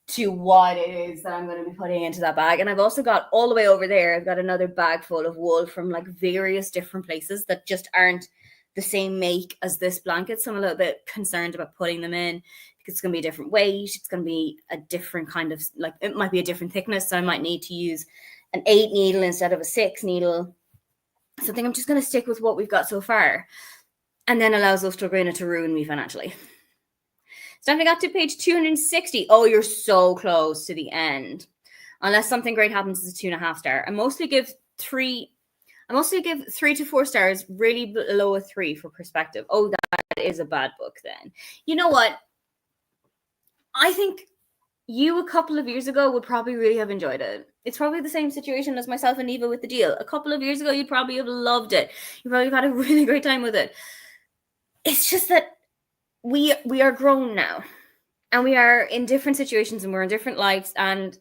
to what it is that I'm going to be putting into that bag. And I've also got all the way over there, I've got another bag full of wool from various different places that just aren't the same make as this blanket. So I'm a little bit concerned about putting them in because it's going to be a different weight. It's going to be a different kind of, it might be a different thickness. So I might need to use an 8 needle instead of a 6 needle. So I think I'm just going to stick with what we've got so far, and then allow Zostrograna to ruin me financially. So I got to page 260. Oh, you're so close to the end. Unless something great happens, it's a 2.5 star. I mostly give 3 to 4 stars, really below a 3 for perspective. Oh, that is a bad book then. You know what? I think you a couple of years ago would probably really have enjoyed it. It's probably the same situation as myself and Neva with The Deal. A couple of years ago, you'd probably have loved it. You probably have had a really great time with it. It's just that we are grown now, and we are in different situations, and we're in different lives, and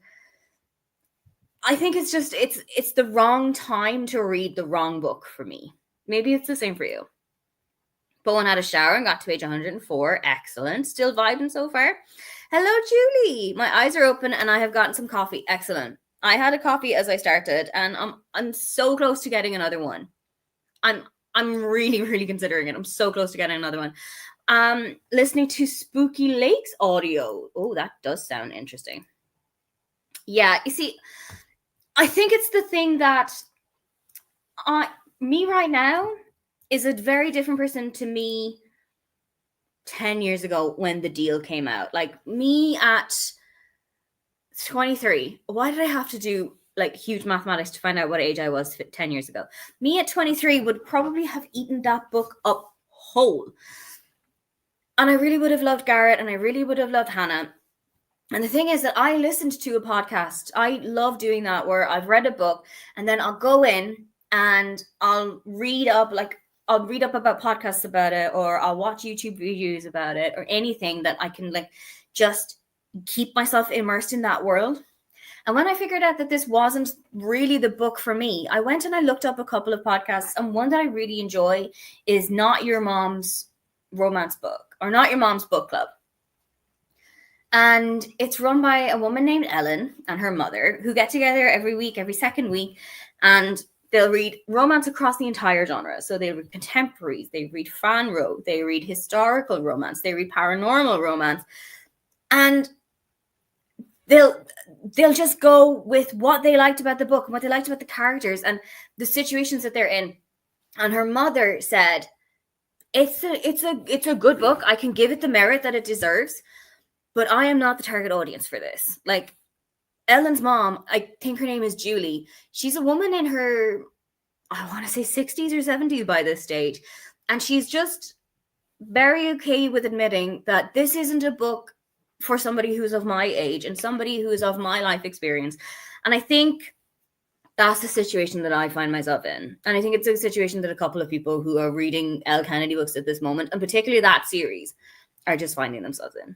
I think it's just it's the wrong time to read the wrong book for me. Maybe it's the same for you. Bowen had a shower and got to page 104. Excellent. Still vibing so far. Hello, Julie. My eyes are open and I have gotten some coffee. Excellent. I had a coffee as I started, and I'm so close to getting another one. I'm really, really considering it. I'm so close to getting another one. Listening to Spooky Lakes audio. Oh, that does sound interesting. Yeah, you see, I think it's the thing that me right now is a very different person to me 10 years ago when The Deal came out. Me at 23. Why did I have to do huge mathematics to find out what age I was 10 years ago? Me at 23 would probably have eaten that book up whole. And I really would have loved Garrett, and I really would have loved Hannah. And the thing is that I listened to a podcast. I love doing that, where I've read a book and then I'll go in and I'll read up about podcasts about it, or I'll watch YouTube videos about it, or anything that I can just keep myself immersed in that world. And when I figured out that this wasn't really the book for me, I went and I looked up a couple of podcasts, and one that I really enjoy is Not Your Mom's Romance Book, or Not Your Mom's Book Club. And it's run by a woman named Ellen and her mother, who get together every second week, and they'll read romance across the entire genre. So they read contemporaries, they read fanro, they read historical romance, they read paranormal romance, and they'll just go with what they liked about the book and what they liked about the characters and the situations that they're in. And her mother said, it's a good book. I can give it the merit that it deserves, but I am not the target audience for this. Ellen's mom, I think her name is Julie. She's a woman in her, I want to say 60s or 70s by this stage. And she's just very okay with admitting that this isn't a book for somebody who's of my age and somebody who is of my life experience. And I think that's the situation that I find myself in. And I think it's a situation that a couple of people who are reading Elle Kennedy books at this moment, and particularly that series, are just finding themselves in.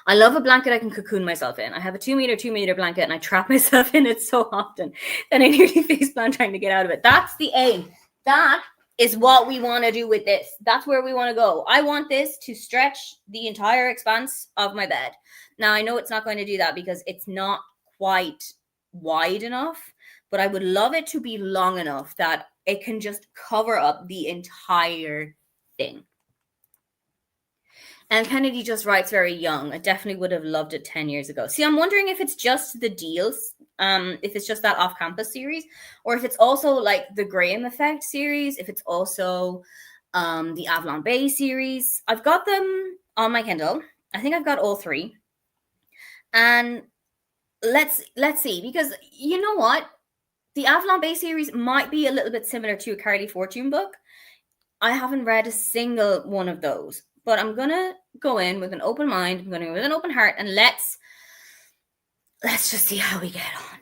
I love a blanket I can cocoon myself in. I have a 2 meter blanket, and I trap myself in it so often that I nearly faceplant trying to get out of it. That's the aim. That is what we want to do with this. That's where we want to go. I want this to stretch the entire expanse of my bed. Now, I know it's not going to do that because it's not quite wide enough, but I would love it to be long enough that it can just cover up the entire thing. And Kennedy just writes very young. I definitely would have loved it 10 years ago. See, I'm wondering if it's just the deals, if it's just that off-campus series, or if it's also like the Graham Effect series, if it's also the Avalon Bay series. I've got them on my Kindle. I think I've got all three. And let's see, because you know what? The Avalon Bay series might be a little bit similar to a Carly Fortune book. I haven't read a single one of those. But I'm going to go in with an open mind. I'm going to go with an open heart. And let's just see how we get on.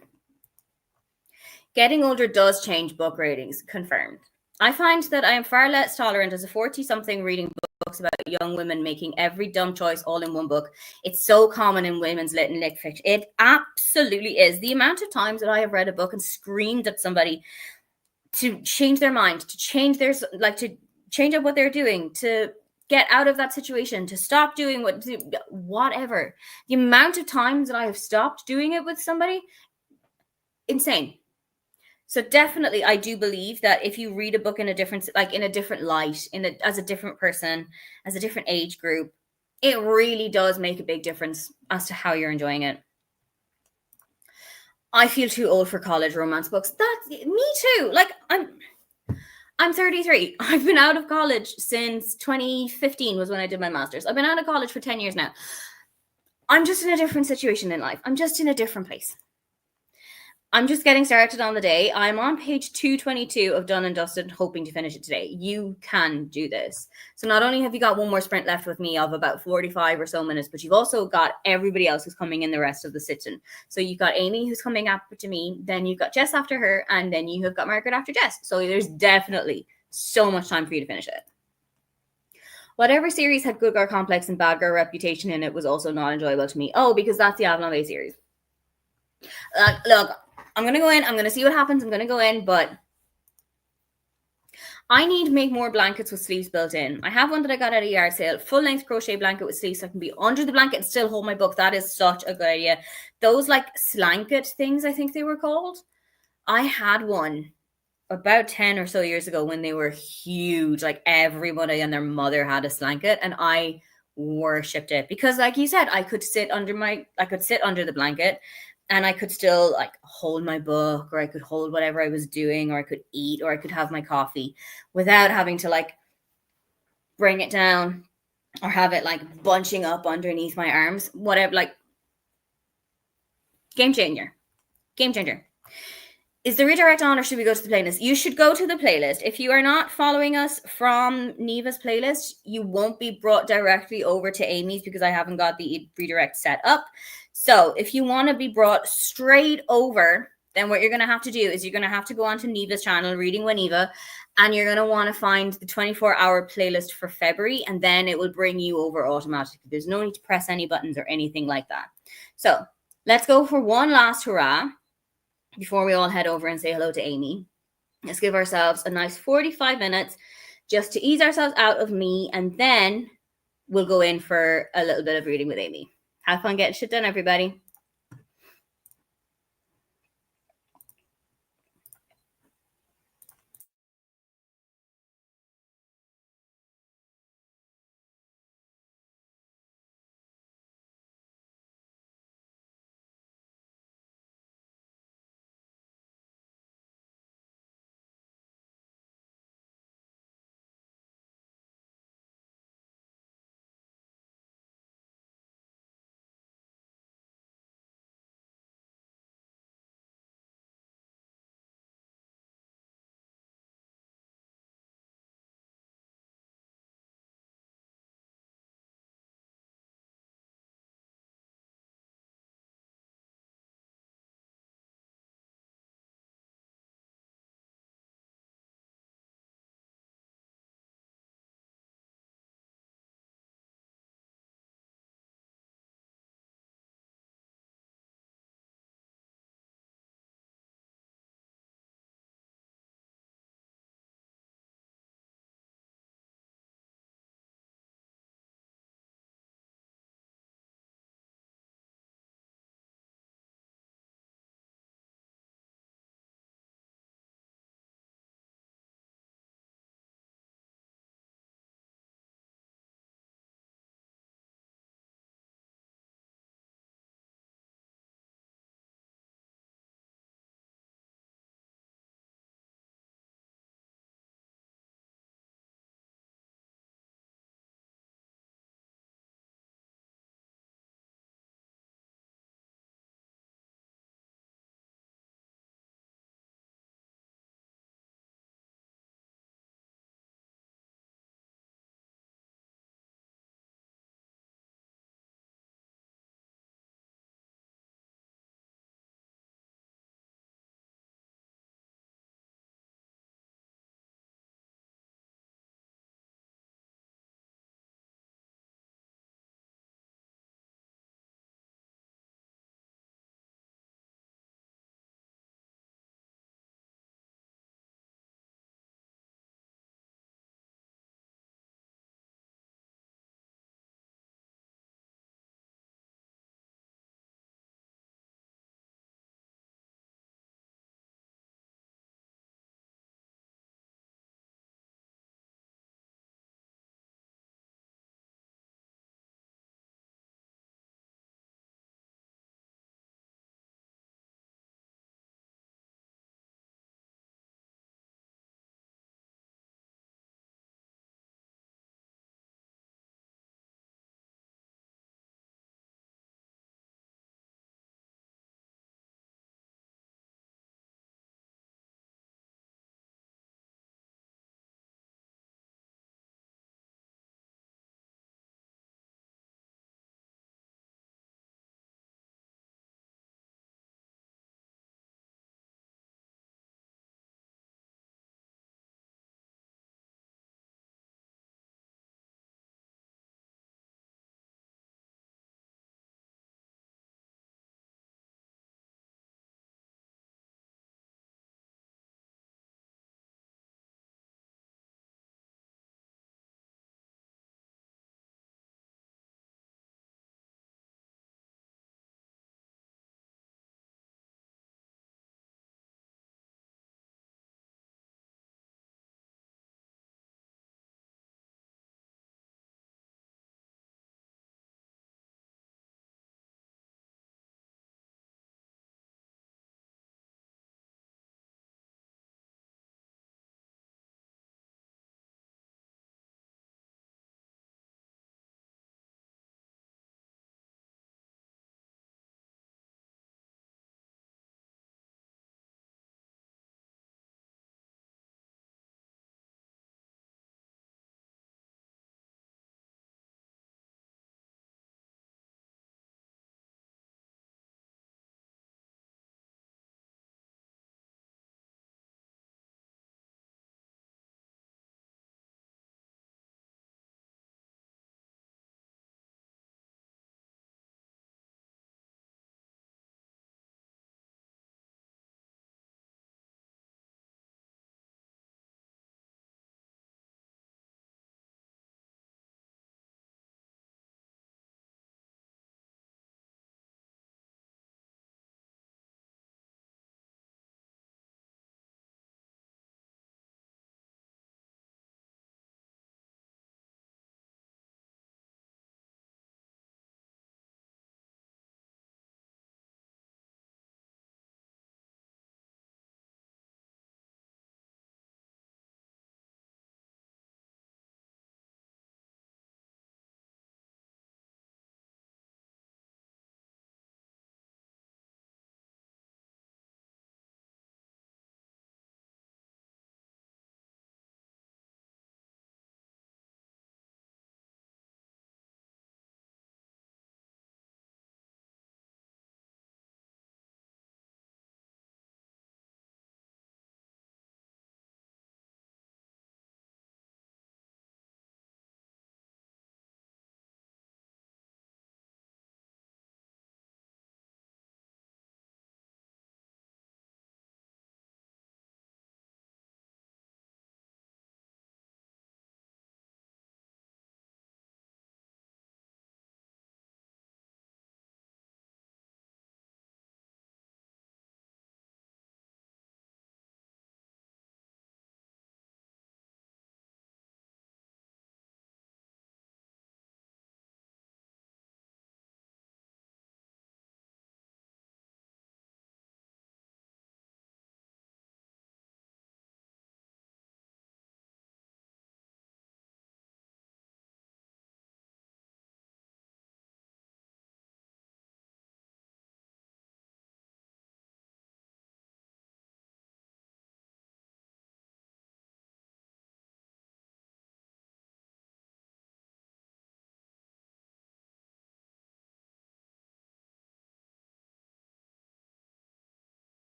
Getting older does change book ratings. Confirmed. I find that I am far less tolerant as a 40-something reading books about young women making every dumb choice all in one book. It's so common in women's lit and lit fiction. It absolutely is. The amount of times that I have read a book and screamed at somebody to change their mind, to change their, like, to change up what they're doing, to get out of that situation, to stop doing whatever. The amount of times that I have stopped doing it with somebody, insane. So definitely, I do believe that if you read a book in a different, like in a different light, as a different person, as a different age group, it really does make a big difference as to how you're enjoying it. I feel too old for college romance books. That's me too. Like I'm 33. I've been out of college since 2015 was when I did my master's. I've been out of college for 10 years now. I'm just in a different situation in life. I'm just in a different place. I'm just getting started on the day. I'm on page 222 of Done and Dusted, hoping to finish it today. You can do this. So not only have you got one more sprint left with me of about 45 or so minutes, but you've also got everybody else who's coming in the rest of the sit-in. So you've got Amy who's coming after me, then you've got Jess after her, and then you have got Margaret after Jess. So there's definitely so much time for you to finish it. Whatever series had good girl complex and bad girl reputation in it was also not enjoyable to me. Oh, because that's the Avalon Bay series. Look, I'm going to go in. I'm going to see what happens. I'm going to go in, but I need to make more blankets with sleeves built in. I have one that I got at a yard sale, full-length crochet blanket with sleeves so I can be under the blanket and still hold my book. That is such a good idea. Those like slanket things, I think they were called. I had one about 10 or so years ago when they were huge. Like everybody and their mother had a slanket, and I worshipped it because, like you said, I could sit under the blanket. And I could still like hold my book, or I could hold whatever I was doing, or I could eat, or I could have my coffee without having to like bring it down or have it like bunching up underneath my arms. Whatever, like game changer. Game changer. Is the redirect on, or should we go to the playlist? You should go to the playlist. If you are not following us from Neva's playlist, you won't be brought directly over to Amy's because I haven't got the redirect set up. So if you want to be brought straight over, then what you're going to have to do is you're going to have to go onto Neva's channel, Reading with Neva, and you're going to want to find the 24-hour playlist for February, and then it will bring you over automatically. There's no need to press any buttons or anything like that. So let's go for one last hurrah before we all head over and say hello to Amy. Let's give ourselves a nice 45 minutes just to ease ourselves out of me, and then we'll go in for a little bit of reading with Amy. Have fun getting shit done, everybody.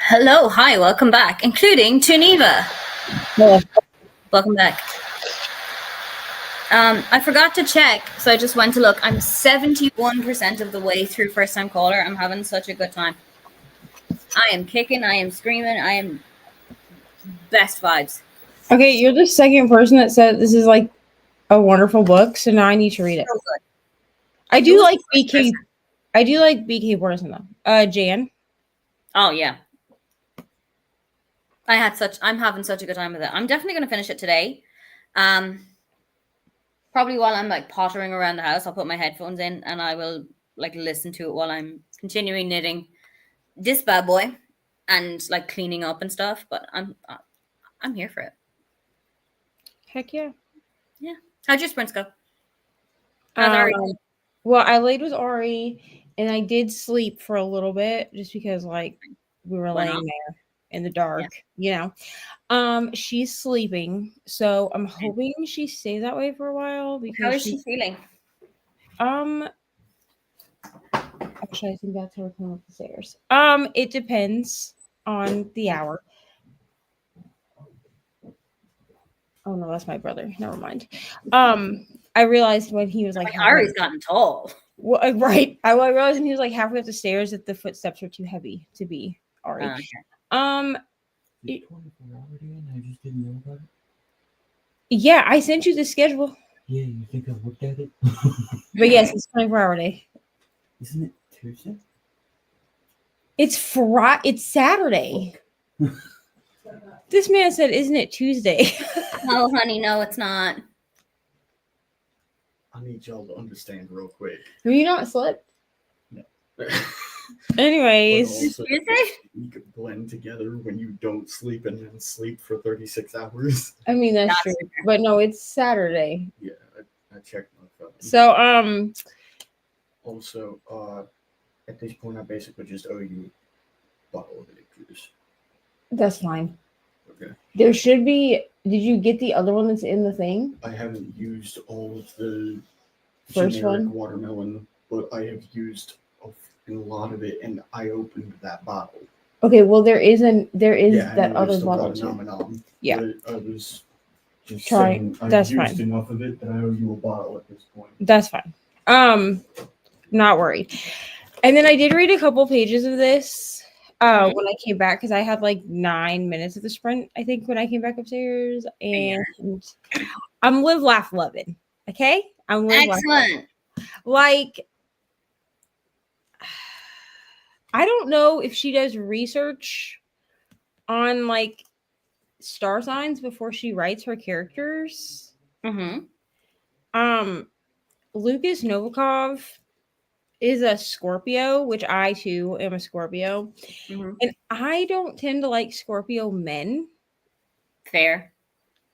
Hello, hi, welcome back, including to Neva. Well, Welcome back. I forgot to check, so I just went to look. I'm 71% of the way through First Time Caller. I'm having such a good time. I am kicking, I am screaming, I am best vibes. okay, you're the second person that said this is like a wonderful book, so now I need to read it. So good. I Who do was like the first BK. person? I do like BK Borderson though. Jan. Oh yeah. I'm having such a good time with it. I'm definitely gonna finish it today. Probably while I'm like pottering around the house, I'll put my headphones in and I will like listen to it while I'm continuing knitting this bad boy and like cleaning up and stuff. But I'm here for it. Heck yeah. Yeah. How'd your sprints go? How's Ari? Well, I laid with Ari and I did sleep for a little bit just because like we were Why laying not? there in the dark, you know. She's sleeping, so I'm hoping she stays that way for a while because How is she feeling? Actually I think that's how we're coming up the stairs. It depends on the hour. Oh no, that's my brother. Never mind. I realized when he was like Ari's gotten tall. well, right. I realized when he was like halfway up the stairs that the footsteps are too heavy to be Ari. Okay. It's 24 hour day and I just didn't know about it. Yeah, I sent you the schedule. Yeah, you think I looked at it? But yes, it's 24-hour day. Isn't it Tuesday? It's It's Saturday. This man said, "Isn't it Tuesday?" No, honey, no, it's not. I need y'all to understand real quick. Have you not slept? No. Anyways, Also, Tuesday? you could blend together when you don't sleep and then sleep for 36 hours. I mean that's That's true. fair. But no, it's Saturday. Yeah, I checked my phone. So Also, at this point, I basically just owe you a bottle of it juice. that's fine. Okay. There should be. Did you get the other one that's in the thing? I haven't used all of the First generic one? watermelon, but I have used a lot of it, and I opened that bottle. Okay, well there is that and other there's the bottle too. watermelon. Yeah. But I was just Trying. saying I've That's used fine. enough of it that I owe you a bottle at this point. That's fine. Not worried. And then I did read a couple pages of this when I came back because I had like 9 minutes of the sprint, I think, when I came back upstairs. And I'm live, laugh, loving. Okay? I'm live, laugh, Excellent. like I don't know if she does research on like star signs before she writes her characters. Mm-hmm. Lucas Novikov is a Scorpio, which I too am a Scorpio. Mm-hmm. And I don't tend to like Scorpio men. Fair.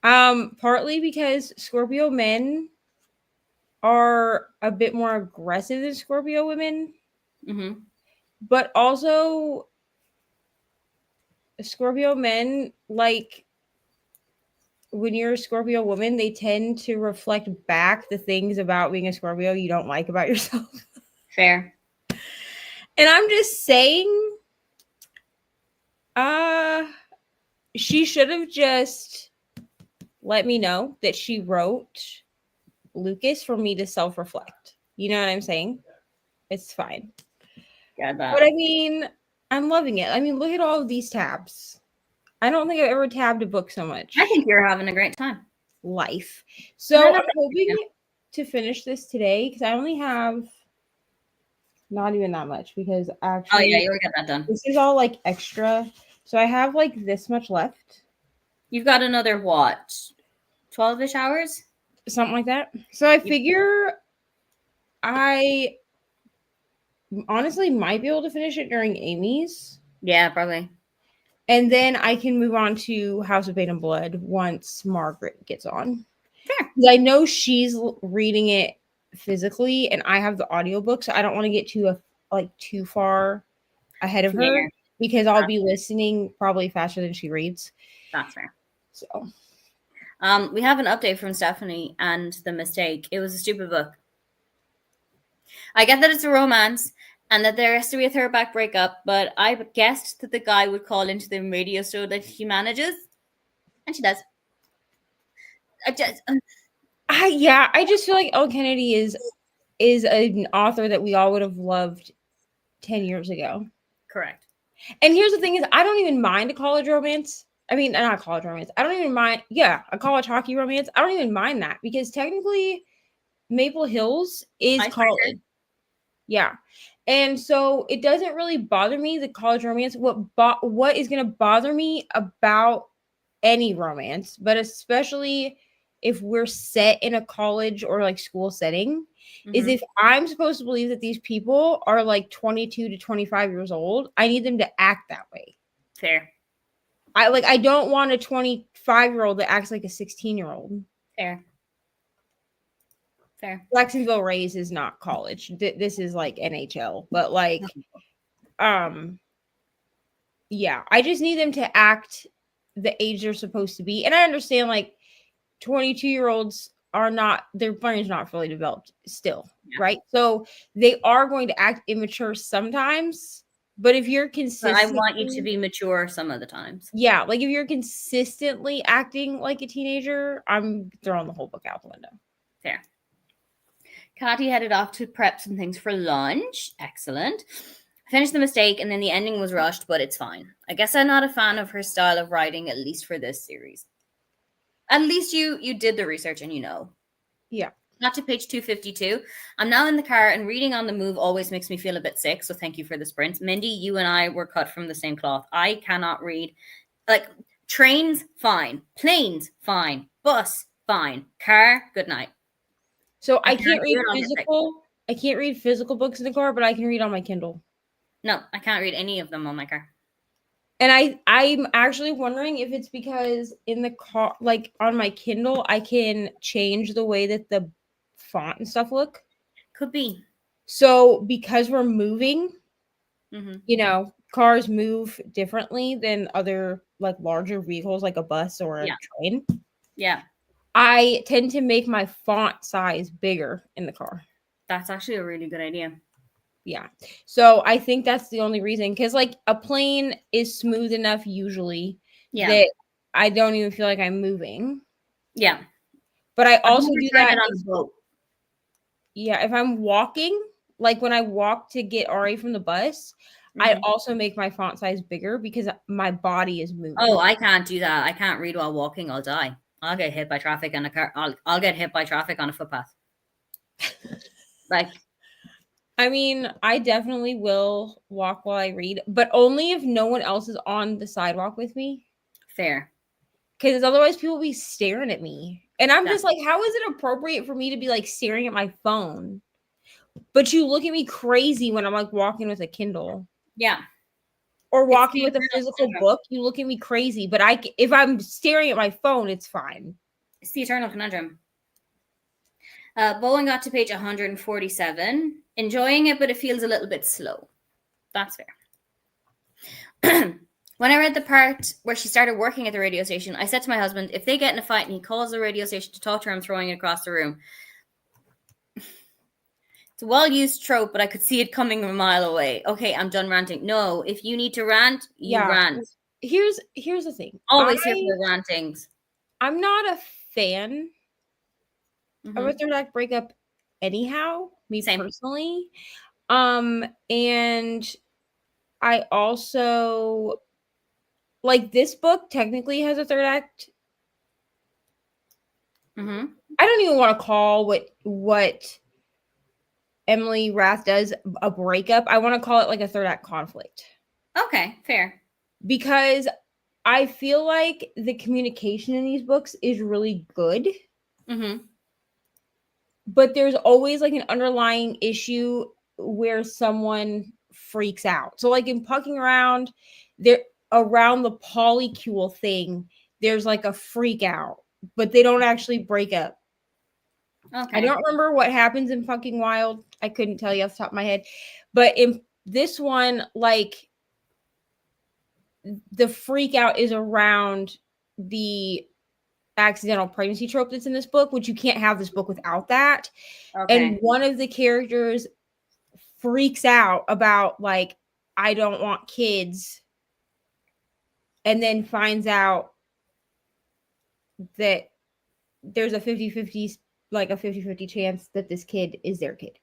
Partly because Scorpio men are a bit more aggressive than Scorpio women. Mm-hmm. But also Scorpio men, like when you're a Scorpio woman, they tend to reflect back the things about being a Scorpio you don't like about yourself. Fair. And I'm just saying, she should have just let me know that she wrote Lucas for me to self-reflect. You know what I'm saying? It's fine. Got that. But I mean, I'm loving it. I mean, look at all of these tabs. I don't think I've ever tabbed a book so much. I think you're having a great time. Life. So I'm hoping to finish this today because I only have not even that much because actually, oh yeah, you'll get that done. This is all like extra. So I have like this much left. You've got another what? 12-ish hours? Something like that. So I figure I honestly might be able to finish it during Amy's. Yeah, probably. And then I can move on to House of Pain and Blood once Margaret gets on. Fair. Because I know she's reading it physically and I have the audiobook, so I don't want to get too far ahead of her because I'll be listening probably faster than she reads. That's fair. So we have an update from Stephanie and The Mistake. It was a stupid book. I get that it's a romance And that there has to be a throwback breakup, but I guessed that the guy would call into the radio show that she manages, and she does. I just feel like Elle Kennedy is an author that we all would have loved 10 years ago. Correct. And here's the thing is, I don't even mind a college romance. I mean, not college romance. I don't even mind. Yeah, a college hockey romance. I don't even mind that because technically Maple Hills is college. Yeah. And so it doesn't really bother me, the college romance. What is going to bother me about any romance, but especially if we're set in a college or like school setting, is if I'm supposed to believe that these people are like 22 to 25 years old, I need them to act that way. Fair. I don't want a 25-year-old that acts like a 16-year-old. Fair. Jacksonville Rays is not college. This is like NHL, but like, yeah, I just need them to act the age they're supposed to be. And I understand like 22-year-olds are not, their brain's not fully developed still, right? So they are going to act immature sometimes, but if you're consistent, I want you to be mature some of the times. Yeah, like if you're consistently acting like a teenager, I'm throwing the whole book out the window. Fair. Kati headed off to prep some things for lunch. Excellent. Finished the mistake, and then the ending was rushed, but it's fine. I guess I'm not a fan of her style of writing, at least for this series. At least you did the research and you know. Yeah. Not to page 252. I'm now in the car, and reading on the move always makes me feel a bit sick, so thank you for the sprint. Mindy, you and I were cut from the same cloth. I cannot read. Like, trains, fine. Planes, fine. Bus, fine. Car, good night. So I can't read physical. I can't read physical books in the car, but I can read on my Kindle. No, I can't read any of them on my car. And I'm actually wondering if it's because in the car, like on my Kindle, I can change the way that the font and stuff look. Could be. So because we're moving, you know, cars move differently than other like larger vehicles, like a bus or a train. Yeah. I tend to make my font size bigger in the car. That's actually a really good idea. Yeah. So I think that's the only reason. Because like a plane is smooth enough usually that I don't even feel like I'm moving. Yeah. But I also do that on a boat. Yeah. If I'm walking, like when I walk to get Ari from the bus, I also make my font size bigger because my body is moving. Oh, I can't do that. I can't read while walking. I'll die. I'll get hit by traffic on a car. I'll get hit by traffic on a footpath. Like, I mean, I definitely will walk while I read, but only if no one else is on the sidewalk with me. Fair. Because otherwise people will be staring at me. And I'm just like, how is it appropriate for me to be like staring at my phone? But you look at me crazy when I'm like walking with a Kindle. Yeah. Or walking with a physical book, you look at me crazy. But if I'm staring at my phone, it's fine. It's the eternal conundrum. Bowen got to page 147. Enjoying it, but it feels a little bit slow. That's fair. When I read the part where she started working at the radio station, I said to my husband, if they get in a fight and he calls the radio station to talk to her, I'm throwing it across the room. It's a well-used trope, but I could see it coming a mile away. Okay, I'm done ranting. No, if you need to rant, you rant. Here's the thing. Always here for the rantings. I'm not a fan of a third act breakup anyhow, personally. And I also like this book technically has a third act. I don't even want to call what Emily Rath does a breakup. I want to call it like a third act conflict. Okay, fair. Because I feel like the communication in these books is really good. But there's always like an underlying issue where someone freaks out. So like in Pucking Around, there around the polycule thing, there's like a freak out, but they don't actually break up. Okay. I don't remember what happens in Fucking Wild. I couldn't tell you off the top of my head. But in this one, like the freak out is around the accidental pregnancy trope that's in this book, which you can't have this book without that. Okay. And one of the characters freaks out about like, I don't want kids, and then finds out that there's a 50-50 chance that this kid is their kid.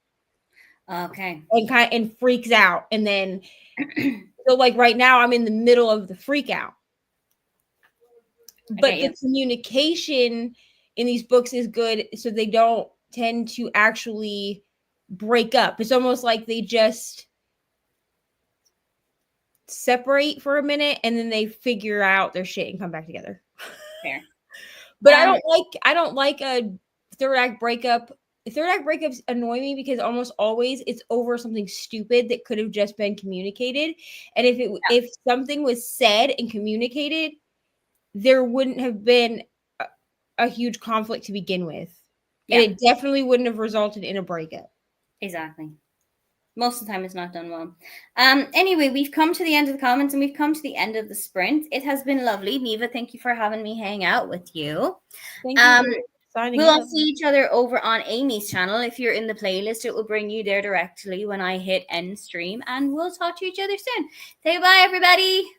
Okay. And freaks out. And then so like right now I'm in the middle of the freak out. But the communication in these books is good, so they don't tend to actually break up. It's almost like they just separate for a minute and then they figure out their shit and come back together. Fair. But I don't like a third act breakup. Third act breakups annoy me because almost always it's over something stupid that could have just been communicated. And if something was said and communicated, there wouldn't have been a huge conflict to begin with. And it definitely wouldn't have resulted in a breakup. Exactly. Most of the time it's not done well. Anyway, we've come to the end of the comments and we've come to the end of the sprint. It has been lovely. Neva, thank you for having me hang out with you. Thank you. We'll all see each other over on Amy's channel. If you're in the playlist, it will bring you there directly when I hit end stream. And we'll talk to each other soon. Say bye, everybody.